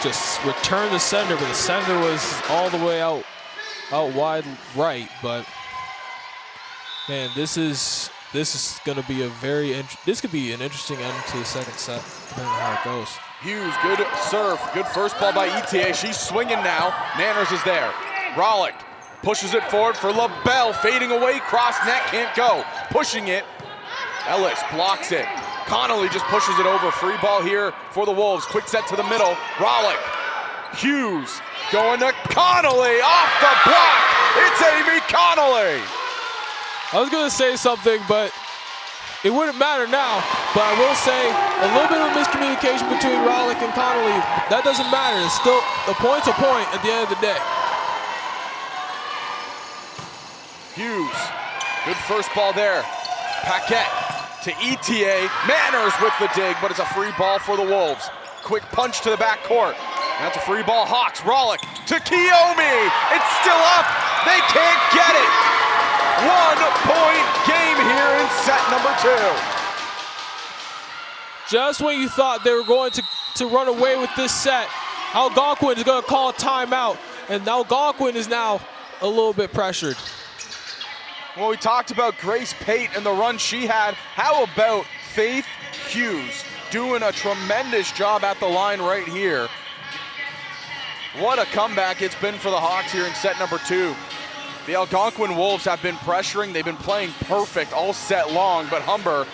just return the sender, but the sender was all the way out wide right. But man, this is going to be this could be an interesting end to the second set, depending on how it goes. Hughes, good serve, good first ball by ETA. She's swinging now. Manners is there. Rollick pushes it forward for LaBelle, fading away, cross net, can't go. Pushing it, Ellis blocks it. Connolly just pushes it over. Free ball here for the Wolves. Quick set to the middle. Rollick, Hughes going to Connolly, off the block. It's Amy Connolly. I was going to say something, but it wouldn't matter now. But I will say a little bit of miscommunication between Rollick and Connolly. That doesn't matter. It's still a point's a point at the end of the day. Hughes, good first ball there. Paquette to ETA. Manners with the dig, but it's a free ball for the Wolves. Quick punch to the back court. That's a free ball. Hawks, Rollick to Kiyomi. It's still up. They can't get it. 1 point game here in set number 2. Just when you thought they were going to run away with this set, Algonquin is going to call a timeout, and Algonquin is now a little bit pressured. Well, we talked about Grace Pate and the run she had. How about Faith Hughes doing a tremendous job at the line right here? What a comeback it's been for the Hawks here in set number 2. The Algonquin Wolves have been pressuring. They've been playing perfect all set long, but Humber,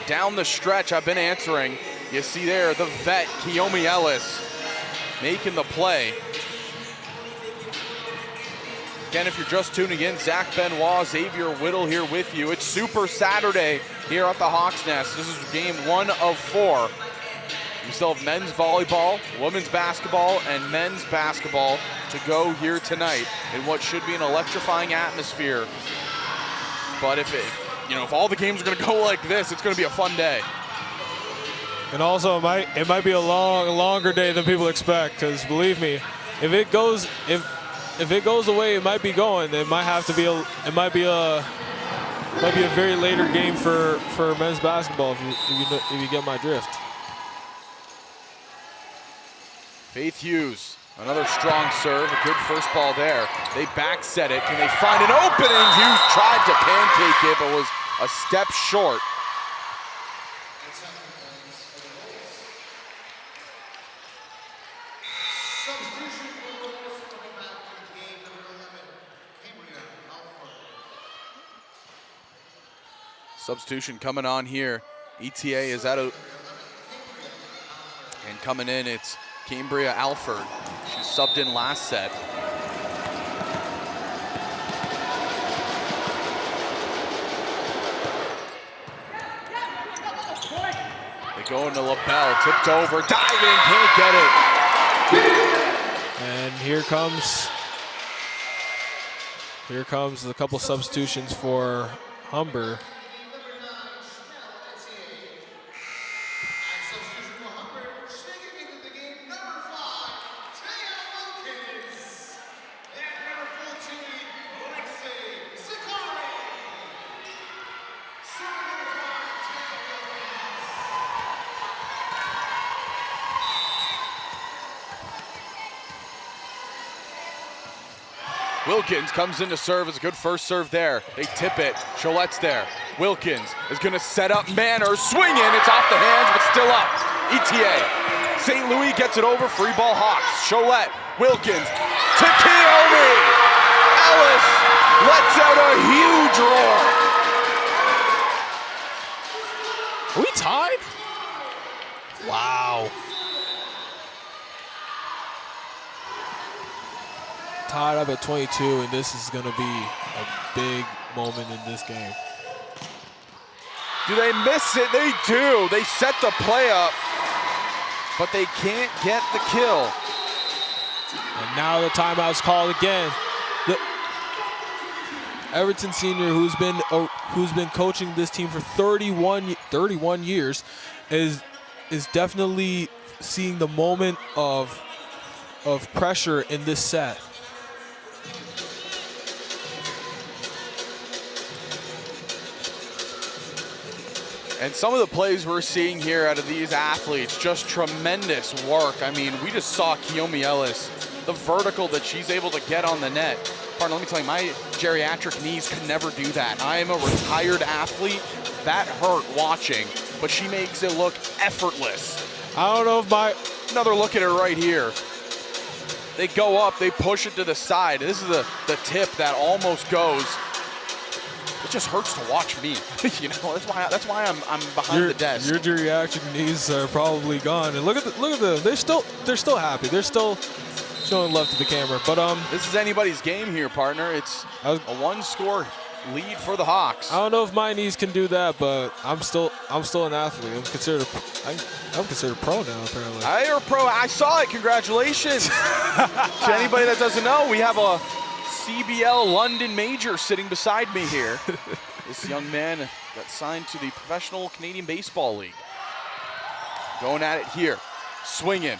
down the stretch, have been answering. You see there, the vet, Kiyomi Ellis, making the play. Again, if you're just tuning in, Zach Benoit, Xavier Whittle here with you. It's Super Saturday here at the Hawks Nest. This is game 1 of 4. We still have men's volleyball, women's basketball, and men's basketball to go here tonight in what should be an electrifying atmosphere. But if all the games are going to go like this, it's going to be a fun day. And also, it might be a longer day than people expect. Because believe me, if it goes the way it might be going, it might be a very later game for men's basketball. If you get my drift. Faith Hughes, another strong serve, a good first ball there. They back set it. Can they find an opening? Hughes tried to pancake it, but was a step short. Substitution coming on here. ETA is out of, and coming in, it's Cambria Alford. She subbed in last set. They go into LaBelle, tipped over, diving, can't get it. And here comes a couple substitutions for Humber. Wilkins comes in to serve. It's a good first serve there. They tip it. Cholette's there. Wilkins is going to set up Manners. Swinging. It's off the hands, but still up. ETA. St. Louis gets it over. Free ball Hawks. Cholette. Wilkins to Kiyomi. Ellis lets out a huge roar. Are we tied? Wow. Tied up at 22, and this is going to be a big moment in this game. Do they miss it? They do. They set the play up, but they can't get the kill. And now the timeout's called again. The Everton senior, who's been coaching this team for 31 years, is definitely seeing the moment of pressure in this set. And some of the plays we're seeing here out of these athletes, just tremendous work. I mean, we just saw Kiyomi Ellis, the vertical that she's able to get on the net. Pardon, let me tell you, my geriatric knees could never do that. I am a retired athlete. That hurt watching, but she makes it look effortless. I don't know if Another look at her right here. They go up, they push it to the side. This is the tip that almost goes. It just hurts to watch me. That's why I'm behind the desk. Your geriatric knees are probably gone. And look at the they're still happy. They're still showing love to the camera. But this is anybody's game here, partner. It's a one-score lead for the Hawks. I don't know if my knees can do that, but I'm still an athlete. I'm considered pro now, apparently. You're a pro. I saw it. Congratulations. To anybody that doesn't know, we have a CBL London major sitting beside me here. This young man got signed to the Professional Canadian Baseball League. Going at it here, swinging.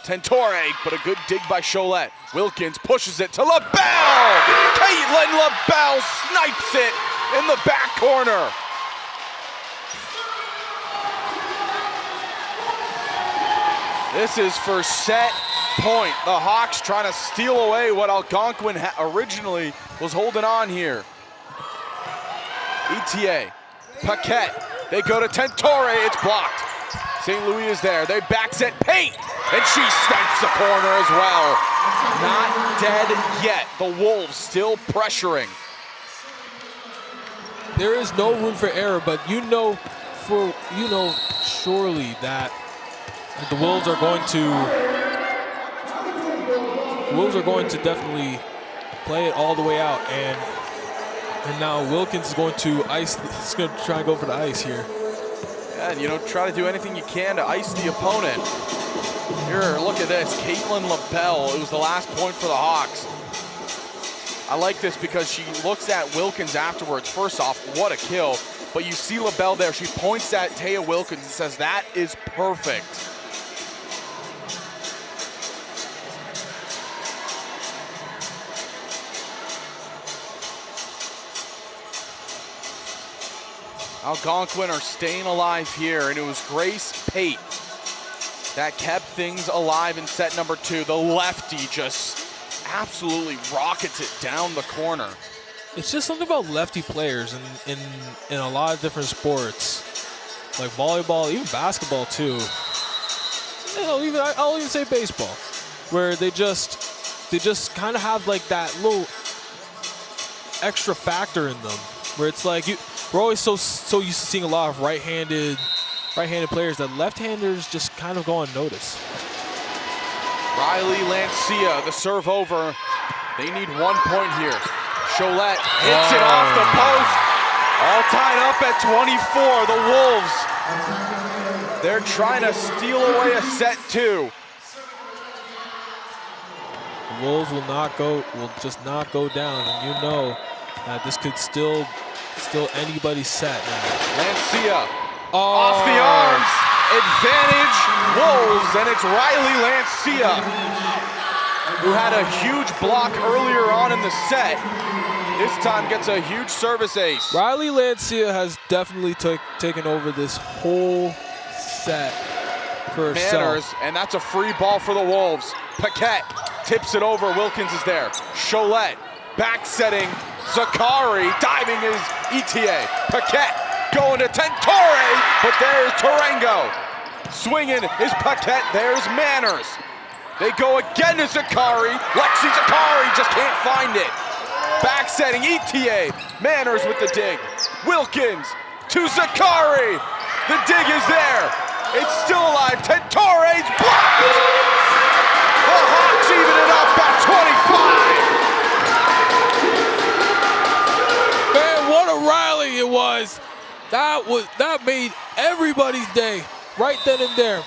Tentore, but a good dig by Cholette. Wilkins pushes it to LaBelle. Caitlin LaBelle snipes it in the back corner. This is for set point. The Hawks trying to steal away what Algonquin originally was holding on here. ETA, Paquette, they go to Tentore, it's blocked. St. Louis is there, they back set Pate, and she snipes the corner as well. Not dead yet, the Wolves still pressuring. There is no room for error, but you know surely that the Wolves are going to definitely play it all the way out, and now Wilkins is going to ice. He's going to try and go for the ice here. Yeah, and try to do anything you can to ice the opponent. Here, look at this, Caitlin LaBelle. It was the last point for the Hawks. I like this because she looks at Wilkins afterwards. First off, what a kill. But you see LaBelle there. She points at Taya Wilkins and says, that is perfect. Algonquin are staying alive here, and it was Grace Pate that kept things alive in set number 2. The lefty just absolutely rockets it down the corner. It's just something about lefty players in a lot of different sports, like volleyball, even basketball too. I'll even say baseball, where they just kind of have like that little extra factor in them, where it's like we're always so used to seeing a lot of right-handed players that left-handers just kind of go unnoticed. Riley Lancia, the serve over. They need 1 point here. Cholette hits it off the post. All tied up at 24. The Wolves, they're trying to steal away a set 2. The Wolves will just not go down, and you know that this could still anybody's set now. Lancia off the arms. Advantage Wolves, and it's Riley Lancia, who had a huge block earlier on in the set. This time gets a huge service ace. Riley Lancia has definitely taken over this whole set for herself. Manners, and that's a free ball for the Wolves. Paquette tips it over. Wilkins is there. Cholette back setting. Zakari diving is ETA. Paquette going to Tentore, but there's Tarango. Swinging is Paquette, there's Manners. They go again to Zakari. Lexi Zakari just can't find it. Back setting ETA. Manners with the dig. Wilkins to Zakari. The dig is there. It's still alive. Tentore's blocked. The Hawks even it up at 25. Man, what a rally it was. That made everybody's day right then and there.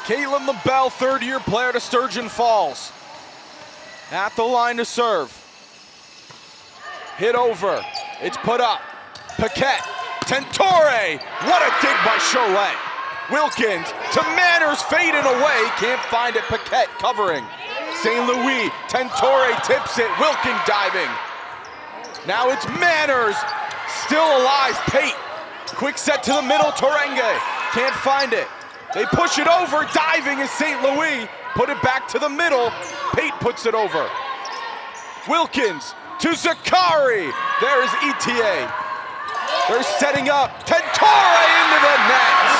Caitlin LaBelle, third-year player to Sturgeon Falls. At the line to serve. Hit over. It's put up. Paquette. Tentore. What a dig by Cholette. Wilkins to Manners, fading away. Can't find it. Paquette covering. St. Louis. Tentore tips it. Wilkins diving. Now it's Manners. Still alive. Pate. Quick set to the middle. Torenge. Can't find it. They push it over. Diving is St. Louis. Put it back to the middle. Pate puts it over. Wilkins to Zakari. There's ETA. They're setting up. Tentore into the net.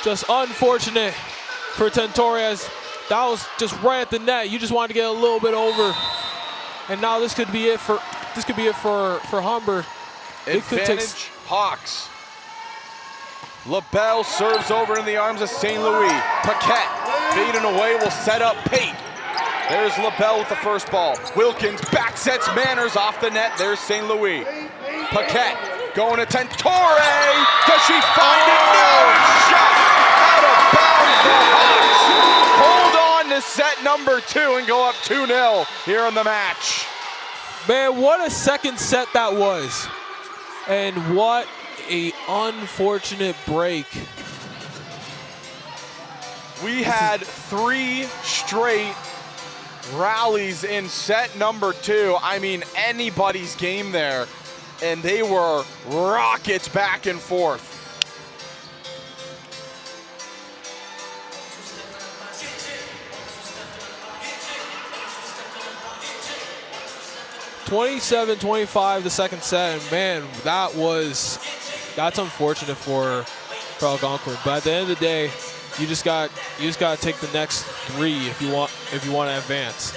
Just unfortunate for Tentore, as that was just right at the net. You just wanted to get a little bit over, and now this could be it for Humber. Advantage Hawks. LaBelle serves over in the arms of St. Louis. Paquette fading away will set up Pate. There's LaBelle with the first ball. Wilkins back sets Manners off the net. There's St. Louis. Paquette going to Tentore. Does she find it? No, it's just out of bounds. The Hawks hold on to set number 2 and go up 2-0 here in the match. Man, what a second set that was. And what a unfortunate break. We had 3 straight rallies in set number 2. I mean, anybody's game there. And they were rockets back and forth. (27-25) the second set, and man, that's unfortunate for Algonquin. But at the end of the day, you just got to take the next 3 if you want to advance.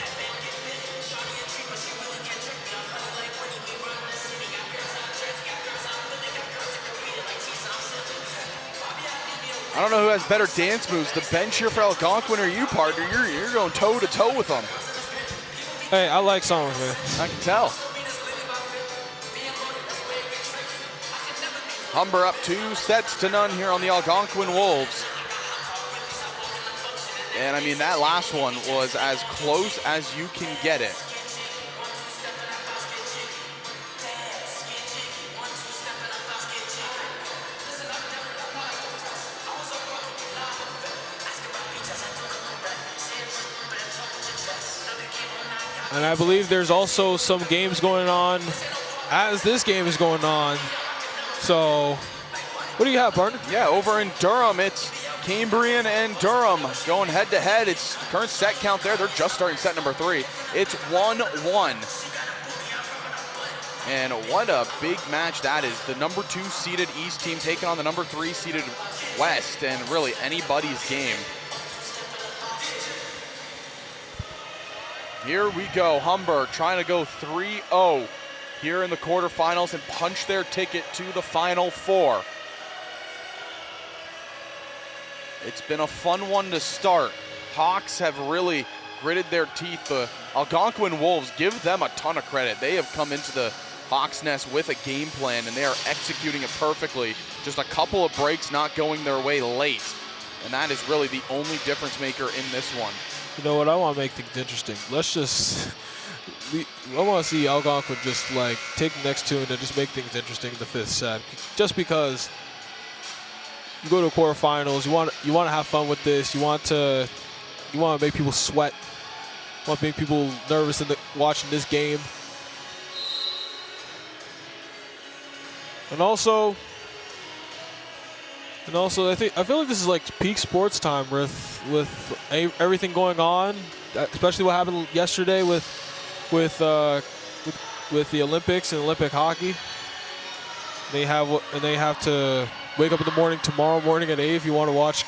I don't know who has better dance moves, the bench here for Algonquin or you, partner. You're going toe to toe with them. Hey, I like songs, man. I can tell. Humber up 2-0 here on the Algonquin Wolves. And I mean, that last one was as close as you can get it. And I believe there's also some games going on as this game is going on. So, what do you have, partner? Yeah, over in Durham, it's Cambrian and Durham going head-to-head. It's the current set count there. They're just starting set number 3. It's 1-1. And what a big match that is. The number 2 seeded East team taking on the number 3 seeded West, and really anybody's game. Here we go, Humber trying to go 3-0 here in the quarterfinals and punch their ticket to the Final Four. It's been a fun one to start. Hawks have really gritted their teeth. The Algonquin Wolves, give them a ton of credit. They have come into the Hawks nest with a game plan and they are executing it perfectly. Just a couple of breaks not going their way late. And that is really the only difference maker in this one. You know what? I want to make things interesting. I want to see Algonquin just like take the next 2 and then just make things interesting in the 5th set. Just because you go to quarterfinals, you want to have fun with this. You want to make people sweat. You want to make people nervous in watching this game. And also, I feel like this is like peak sports time with everything going on, especially what happened yesterday with the Olympics and Olympic hockey. They have to wake up in the morning tomorrow morning at 8 if you want to watch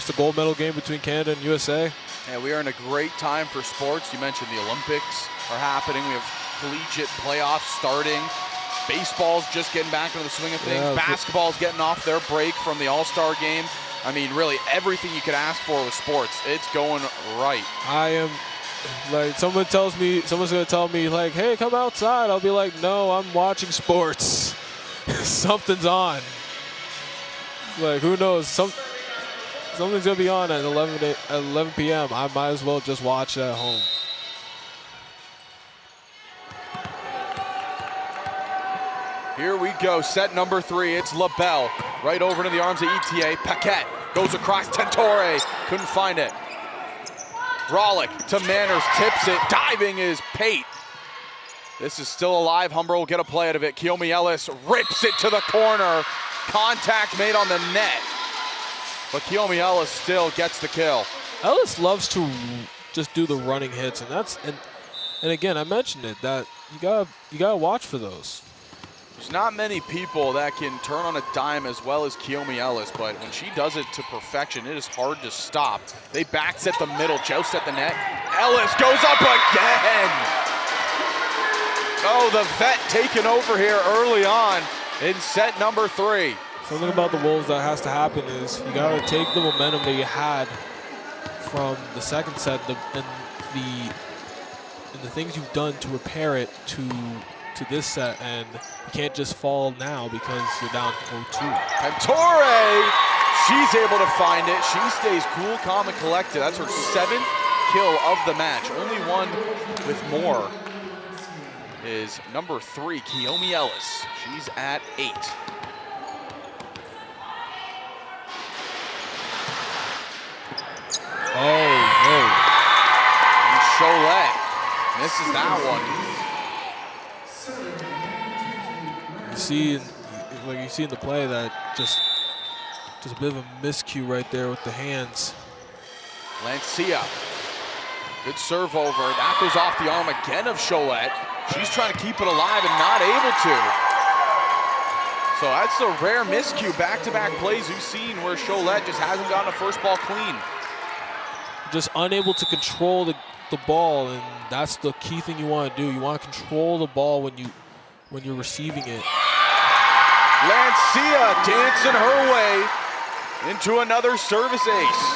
the gold medal game between Canada and USA. Yeah, we are in a great time for sports. You mentioned the Olympics are happening. We have collegiate playoffs starting. Baseball's just getting back into the swing of things. Yeah, basketball's getting off their break from the All-Star game. I mean, really, everything you could ask for with sports, it's going right. I am, like, someone's going to tell me, like, hey, come outside. I'll be like, no, I'm watching sports. Something's on. Like, who knows? Something's going to be on at 11 p.m. I might as well just watch at home. Here we go, set number 3. It's LaBelle right over into the arms of ETA. Paquette goes across Tentore, couldn't find it. Rollick to Manners, tips it. Diving is Pate. This is still alive. Humber will get a play out of it. Kiyomi Ellis rips it to the corner. Contact made on the net. But Kiyomi Ellis still gets the kill. Ellis loves to just do the running hits, and again, I mentioned it, that you gotta watch for those. There's not many people that can turn on a dime as well as Kiyomi Ellis, but when she does it to perfection, it is hard to stop. They backs at the middle, joust at the net. Ellis goes up again. Oh, the vet taking over here early on in set number 3. Something about the Wolves that has to happen is you got to take the momentum that you had from the second set and the things you've done to repair it to this set, and you can't just fall now because you're down 0-2. And Torre, she's able to find it. She stays cool, calm, and collected. That's her 7th kill of the match. Only one with more is number 3, Kiyomi Ellis. She's at 8. Oh. And Cholet misses that one. You see in the play that just a bit of a miscue right there with the hands. Lancia, good serve over. That goes off the arm again of Cholet. She's trying to keep it alive and not able to. So that's a rare miscue. Back-to-back plays we've seen where Cholet just hasn't gotten a first ball clean. Just unable to control the ball, and that's the key thing you want to do. You want to control the ball when you're receiving it. Lancia dancing her way into another service ace.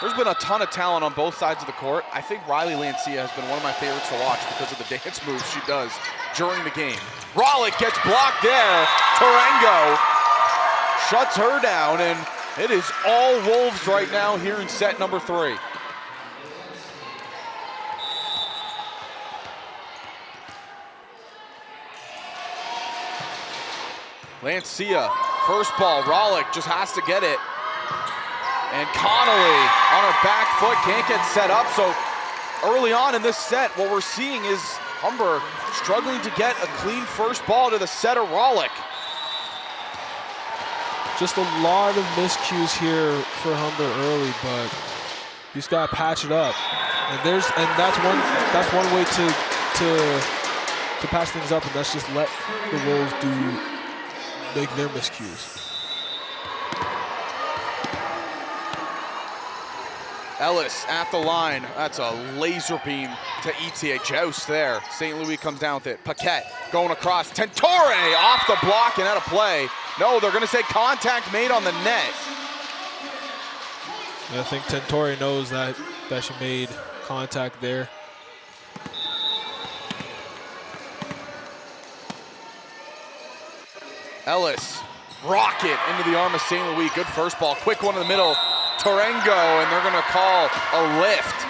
There's been a ton of talent on both sides of the court. I think Riley Lancia has been one of my favorites to watch because of the dance moves she does during the game. Rollick gets blocked there. Tarango shuts her down, and it is all Wolves right now here in set number 3. Lancia, first ball, Rollick just has to get it. And Connolly on her back foot, can't get set up. So early on in this set, what we're seeing is Humber struggling to get a clean first ball to the setter, Rollick. Just a lot of miscues here for Humber early, but you just gotta patch it up. And that's one way to patch things up, and that's just let the Wolves make their miscues. Ellis at the line. That's a laser beam to ETA. Joust there. St. Louis comes down with it. Paquette going across. Tentore off the block and out of play. No, they're going to say contact made on the net. I think Tentore knows that she made contact there. Ellis, rocket into the arm of St. Louis. Good first ball. Quick one in the middle. Tarango, and they're going to call a lift.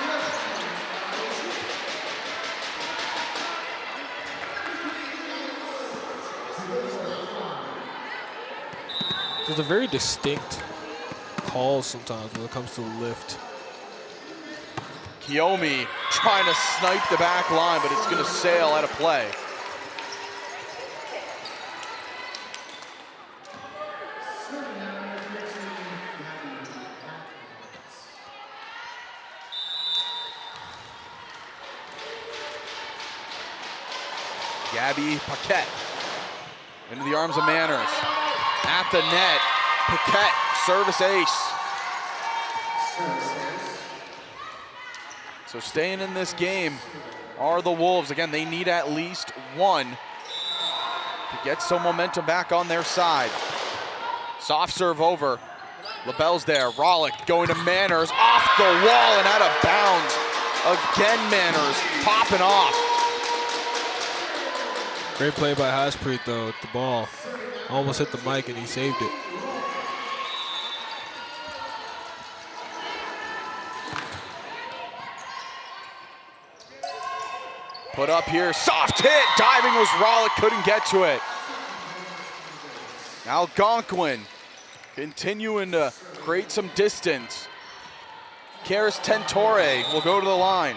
There's a very distinct call sometimes when it comes to lift. Kiyomi trying to snipe the back line, but it's going to sail out of play. Gabby Paquette into the arms of Manners. At the net, Paquette, service ace. So staying in this game are the Wolves. Again, they need at least one to get some momentum back on their side. Soft serve over. LaBelle's there. Rollick going to Manners. Off the wall and out of bounds. Again, Manners popping off. Great play by Haspreet though at the ball. Almost hit the mic and he saved it. Put up here, soft hit. Diving was Rollick, couldn't get to it. Algonquin continuing to create some distance. Karis Tentore will go to the line.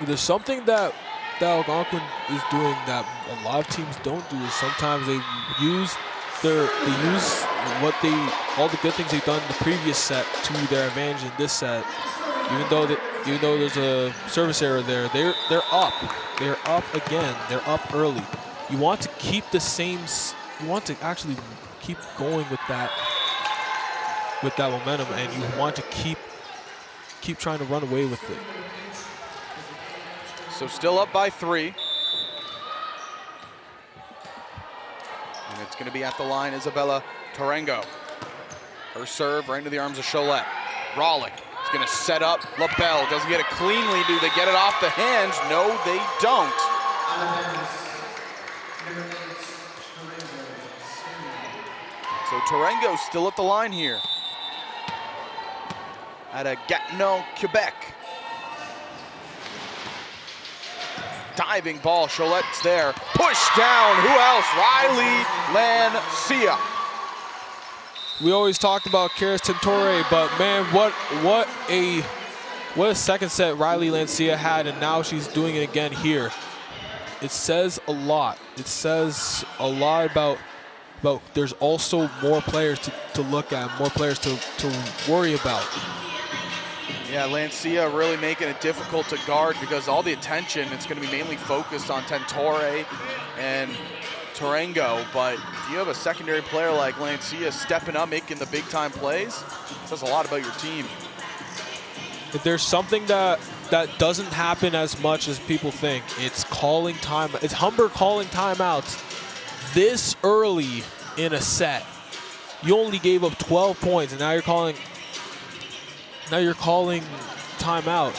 There's something that Algonquin is doing that a lot of teams don't do. Is sometimes they use all the good things they've done in the previous set to their advantage in this set. Even though there's a service error there, they're up. They're up again. They're up early. You want to keep the same. You want to actually keep going with that momentum, and you want to keep trying to run away with it. So still up by 3. And it's going to be at the line, Isabella Tarango. Her serve right into the arms of Cholet. Rollick is going to set up LaBelle. Doesn't get it cleanly. Do they get it off the hands? No, they don't. So Tarango's still at the line here. At a Gatineau, Quebec. Diving ball, Cholette's there. Push down, who else? Riley Lancia. We always talked about Karis Tentore, but man, what a second set Riley Lancia had, and now she's doing it again here. It says a lot. It says a lot about there's also more players to look at, more players to worry about. Yeah, Lancia really making it difficult to guard because all the attention, it's going to be mainly focused on Tentore and Tarango, but if you have a secondary player like Lancia stepping up, making the big-time plays, it says a lot about your team. If there's something that doesn't happen as much as people think, it's calling time. It's Humber calling timeouts this early in a set. You only gave up 12 points, and now you're calling timeout.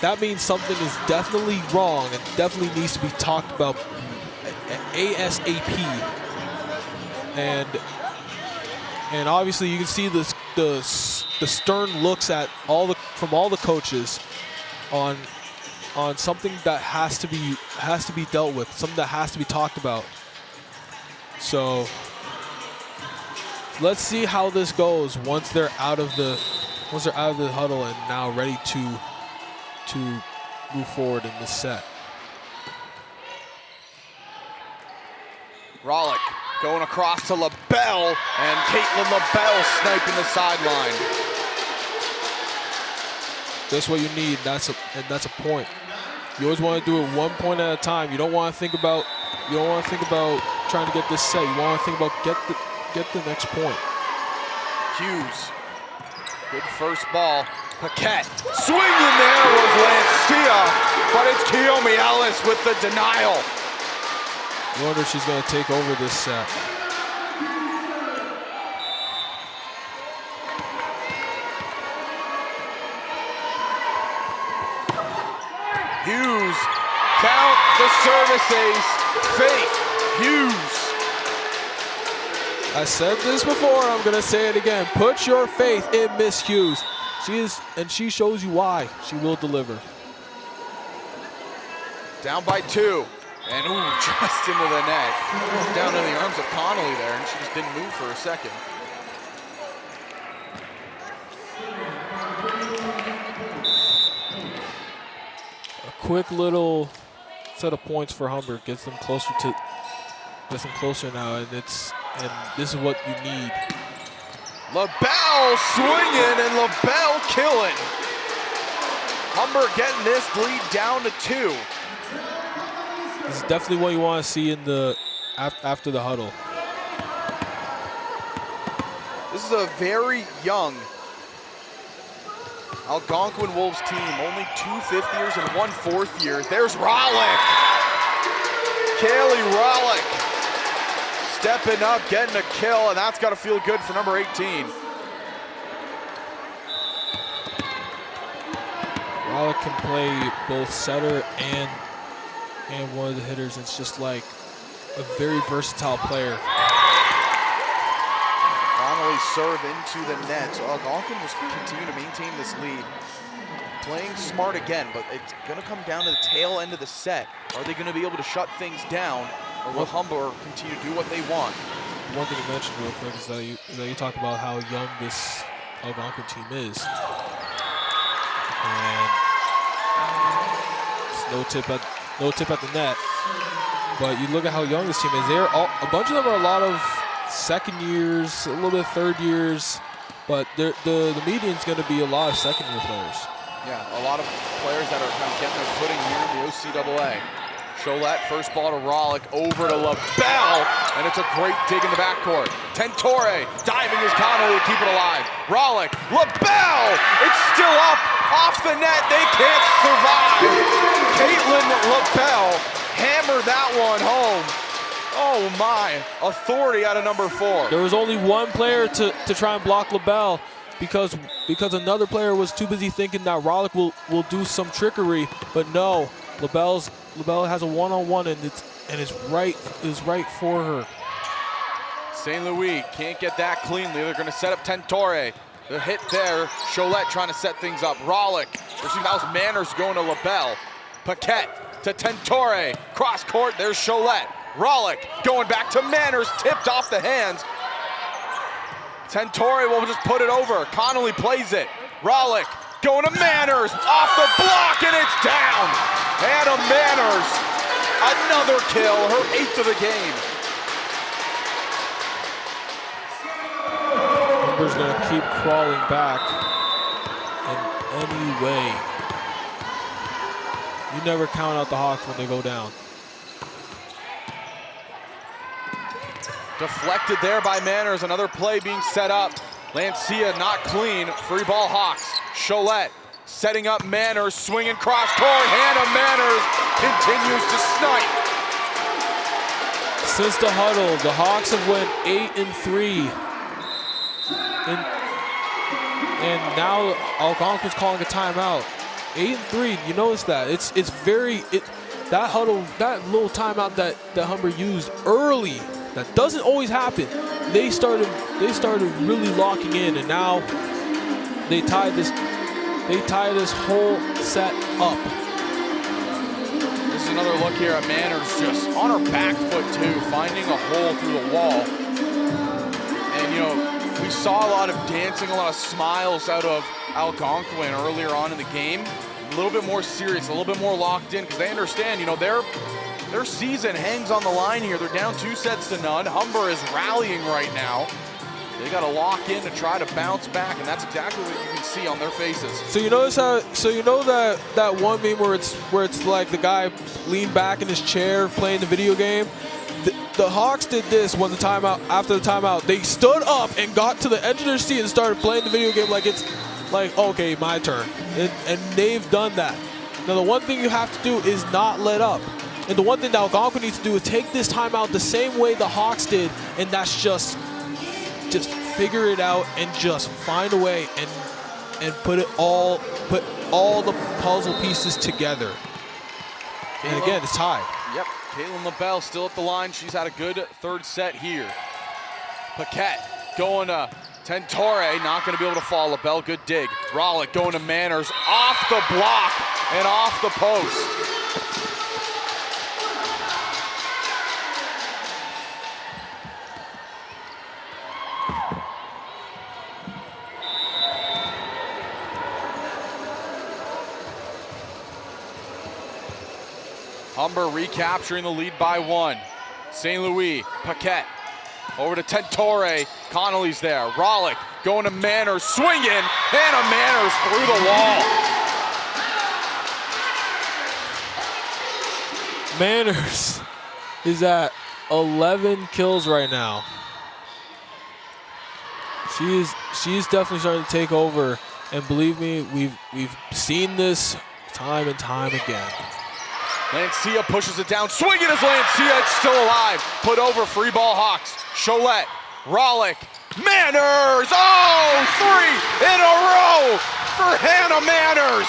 That means something is definitely wrong and definitely needs to be talked about ASAP. And obviously you can see the stern looks at from all the coaches on something that has to be dealt with, something that has to be talked about. So let's see how this goes once they're out of the huddle and now ready to move forward in this set. Rollick going across to LaBelle, and Caitlin LaBelle sniping the sideline. That's what you need. That's a point. You always want to do it one point at a time. You don't want to think about trying to get this set. You want to think about get the next point. Hughes, good first ball. Paquette swinging there was Lancia, but it's Kiyomi Ellis with the denial. I wonder if she's going to take over this set. Hughes, count the service ace. Faith Hughes. I said this before, I'm going to say it again. Put your faith in Miss Hughes. She shows you why. She will deliver. Down by 2. And ooh, just into the net. Down in the arms of Connolly there, and she just didn't move for a second. A quick little set of points for Humber gets them closer now, and this is what you need. LaBelle swinging and LaBelle killing. Humber getting this lead down to 2. This is definitely what you want to see after the huddle. This is a very young Algonquin Wolves team. Only 2 fifth-years and 1 fourth-year. There's Rollick. Kaylee Rollick stepping up, getting a kill, and that's got to feel good for number 18. Rollick can play both setter and one of the hitters. It's just like a very versatile player. Connolly serve into the net. So Algonquin will continue to maintain this lead. Playing smart again, but it's going to come down to the tail end of the set. Are they going to be able to shut things down, or will Humber continue to do what they want? One thing to mention real quick is that you talk about how young this Algonquin team is. And it's no tip at the net. But you look at how young this team is. A bunch of them are a lot of second years, a little bit third years, but the median's going to be a lot of second year players. Yeah, a lot of players that are kind of getting their footing here in the OCAA. Cholette, first ball to Rollick, over to LaBelle, and it's a great dig in the backcourt. Tentore diving his Connolly to keep it alive. Rollick, LaBelle, it's still up, off the net, they can't survive. Caitlin LaBelle hammered that one home. Oh my, authority out of number 4. There was only one player to try and block LaBelle, because another player was too busy thinking that Rollick will do some trickery, but no, LaBelle has a one-on-one, and it's right for her. St. Louis can't get that cleanly. They're going to set up Tentore. The hit there. Cholette trying to set things up. Rollick. That was Manners going to LaBelle. Paquette to Tentore. Cross court. There's Cholette. Rollick going back to Manners. Tipped off the hands. Tentore will just put it over. Connolly plays it. Rollick going to Manners. Off the block, and it's down. Hannah Manners. Another kill. Her 8th of the game. Humber's gonna keep crawling back in any way. You never count out the Hawks when they go down. Deflected there by Manners. Another play being set up. Lancia not clean. Free ball Hawks. Cholette setting up Manners. Swinging cross court. Hannah Manners continues to snipe. Since the huddle, the Hawks have went 8-3. And now Algonquin's calling a timeout. 8-3. You notice that that huddle, that little timeout that Humber used early. That doesn't always happen. They started really locking in, and now they tie this whole set up. This is another look here at Manners, just on her back foot too, finding a hole through the wall. And you know, we saw a lot of dancing, a lot of smiles out of Algonquin earlier on in the game. A little bit more serious, a little bit more locked in, because they understand, you know, their season hangs on the line here. They're down 2-0. Humber is rallying right now. They got to lock in to try to bounce back, and that's exactly what you can see on their faces. So you notice that one meme where it's like the guy leaned back in his chair playing the video game. The Hawks did this when after the timeout. They stood up and got to the edge of their seat and started playing the video game like it's like, okay, my turn. And they've done that. Now the one thing you have to do is not let up. And the one thing that Algonquin needs to do is take this timeout the same way the Hawks did, and that's just figure it out and just find a way and put all the puzzle pieces together. And again, it's tied. Yep, Caitlin LaBelle still at the line. She's had a good third set here. Paquette going to Tentore, not going to be able to fall. LaBelle, good dig. Rollick going to Manners, off the block and off the post. Humber recapturing the lead by 1. St. Louis, Paquette, over to Tentore. Connolly's there. Rollick going to Manners, swinging. Hannah Manners through the wall. Manners is at 11 kills right now. She's definitely starting to take over, and believe me, we've seen this time and time again. Lancia pushes it down. Swinging as Lancia, it's still alive. Put over, free ball Hawks. Cholette, Rollick, Manners. Oh, 3 in a row for Hannah Manners.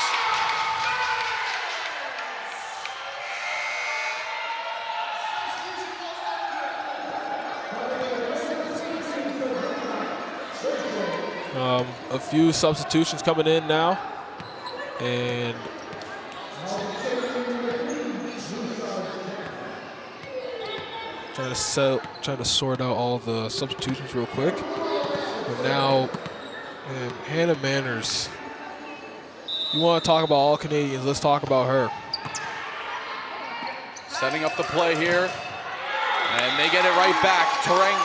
A few substitutions coming in now, and trying to sort out all the substitutions real quick. But now, man, Hannah Manners. You want to talk about all Canadians? Let's talk about her. Setting up the play here, and they get it right back. Tereng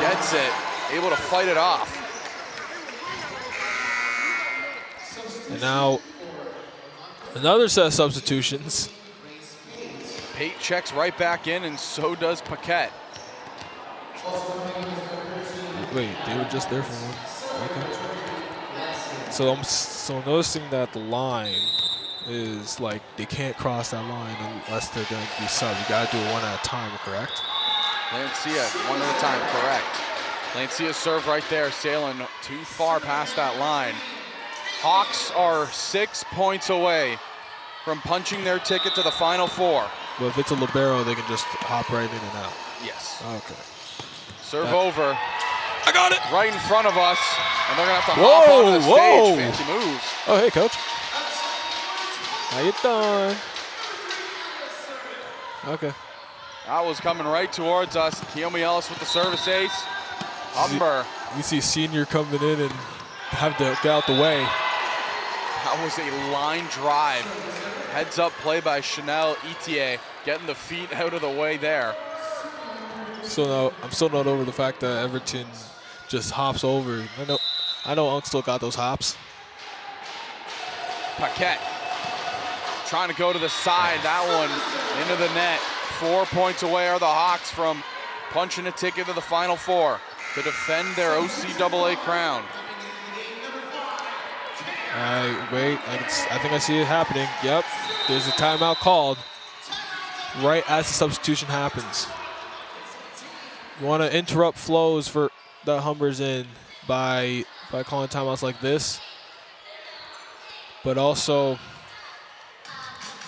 gets it, able to fight it off. And now, another set of substitutions. Pate checks right back in, and so does Paquette. Wait, they were just there for one. Okay. So I'm noticing that the line is like they can't cross that line unless they're going to be sub. You got to do it one at a time, correct? Lancia, one at a time, correct. Lancia's serve right there, sailing too far past that line. Hawks are 6 points away from punching their ticket to the Final Four. Well, if it's a libero, they can just hop right in and out. Yes. Okay. Serve over. I got it! Right in front of us, and they're gonna have to hop onto the stage. Fancy moves. Oh, hey, coach. How you doing? Okay. That was coming right towards us. Kiyomi Ellis with the service ace. Humber. You see senior coming in and have to get out the way. That was a line drive. Heads up play by Chanel Etier, getting the feet out of the way there. I'm still not over the fact that Everton just hops over. I know Unk still got those hops. Paquette trying to go to the side. That one into the net. 4 points away are the Hawks from punching a ticket to the Final Four to defend their OCAA crown. Wait, I think I see it happening. Yep, there's a timeout called right as the substitution happens. You want to interrupt flows for the Humbers in by calling timeouts like this, but also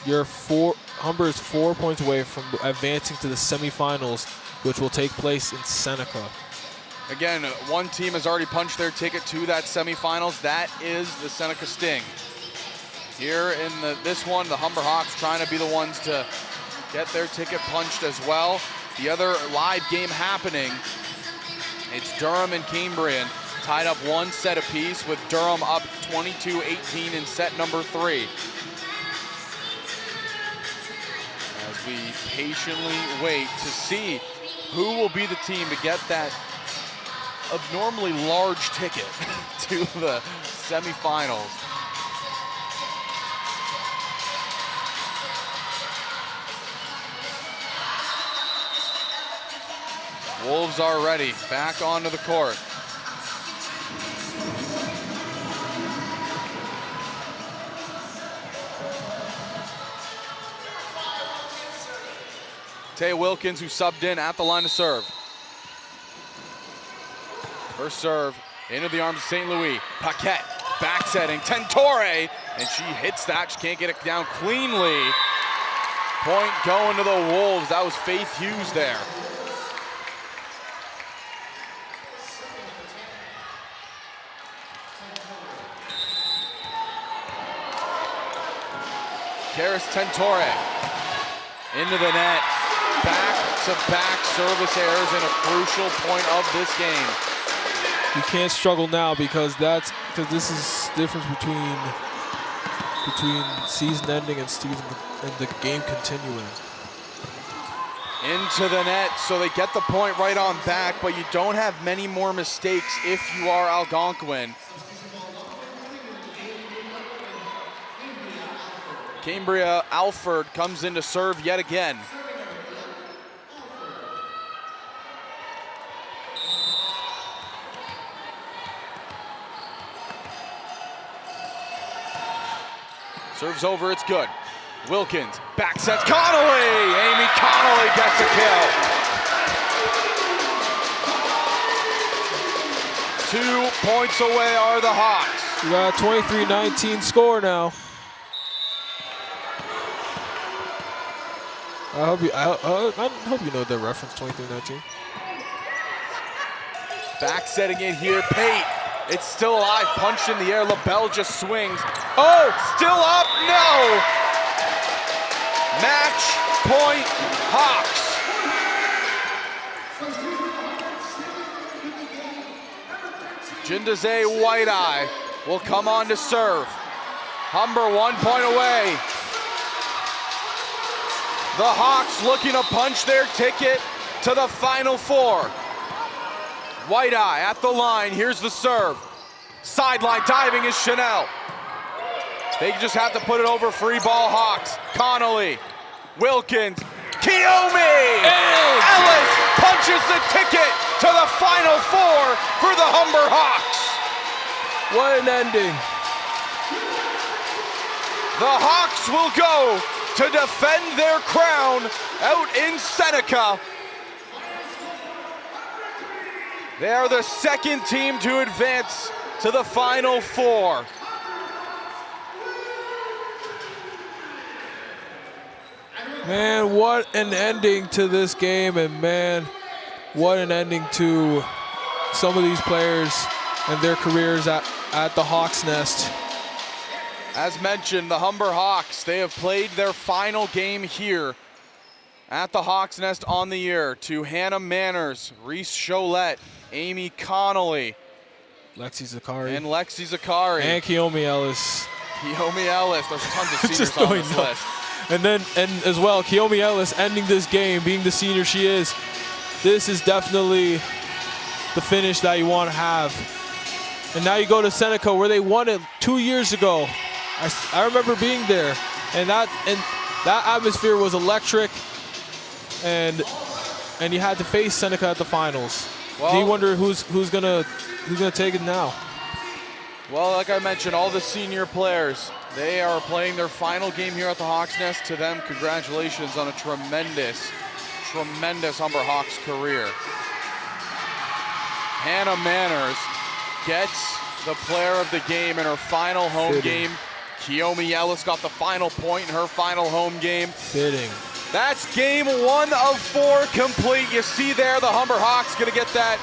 Humber is 4 points away from advancing to the semifinals, which will take place in Seneca. Again, one team has already punched their ticket to that semifinals. That is the Seneca Sting. Here in this one, the Humber Hawks trying to be the ones to get their ticket punched as well. The other live game happening, it's Durham and Cambrian tied up one set apiece, with Durham up 22-18 in set number 3. As we patiently wait to see who will be the team to get that abnormally large ticket to the semifinals. Wolves are ready, back onto the court. Tay Wilkins, who subbed in at the line to serve. First serve into the arms of St. Louis. Paquette back setting. Tentore, and she hits that. She can't get it down cleanly. Point going to the Wolves. That was Faith Hughes there. Karis Tentore into the net. Back-to-back service errors in a crucial point of this game. You can't struggle now because this is the difference between season ending and the game continuing. Into the net, so they get the point right on back, but you don't have many more mistakes if you are Algonquin. Cambria Alford comes in to serve yet again. Serves over, it's good. Wilkins, back sets, Connolly! Amy Connolly gets a kill. 2 points away are the Hawks. We got a 23-19 score now. I hope you know the reference, 23-19. Back setting it here, Pate. It's still alive, punched in the air. LaBelle just swings. Oh, still up, no! Match point, Hawks. Jindaze White-Eye will come on to serve. Humber 1 point away. The Hawks looking to punch their ticket to the Final Four. White-Eye at the line, here's the serve. Sideline diving is Chanel. They just have to put it over, free ball Hawks. Connolly, Wilkins, Kiyomi! Ellis punches the ticket to the Final Four for the Humber Hawks. What an ending. The Hawks will go to defend their crown out in Seneca. They are the second team to advance to the Final Four. Man, what an ending to this game, and man, what an ending to some of these players and their careers at the Hawks Nest. As mentioned, the Humber Hawks, they have played their final game here at the Hawks Nest on the year to Hannah Manners, Reese Cholette, Amy Connolly, Lexi Zakari. and Lexi Zakari. And Kiyomi Ellis. Kiyomi Ellis. There's tons of seniors Just on throwing this no- list. And as well, Kiyomi Ellis ending this game, being the senior she is. This is definitely the finish that you want to have. And now you go to Seneca, where they won it 2 years ago. I remember being there, and that atmosphere was electric. And you had to face Seneca at the finals. Well, Do you wonder who's gonna take it now? Well, like I mentioned, all the senior players, they are playing their final game here at the Hawks Nest. To them, congratulations on a tremendous Humber Hawks career. Hannah Manners gets the player of the game in her final home Fitting. game. Kiyomi Ellis got the final point in her final home game. Fitting. That's game 1 of 4 complete. You see there, the Humber Hawks gonna get that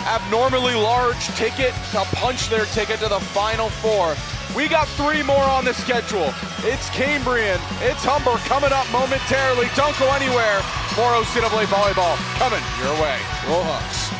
abnormally large ticket to punch their ticket to the Final Four. We got 3 more on the schedule. It's Cambrian, it's Humber coming up momentarily. Don't go anywhere. More OCAA volleyball coming your way. Roll Hawks.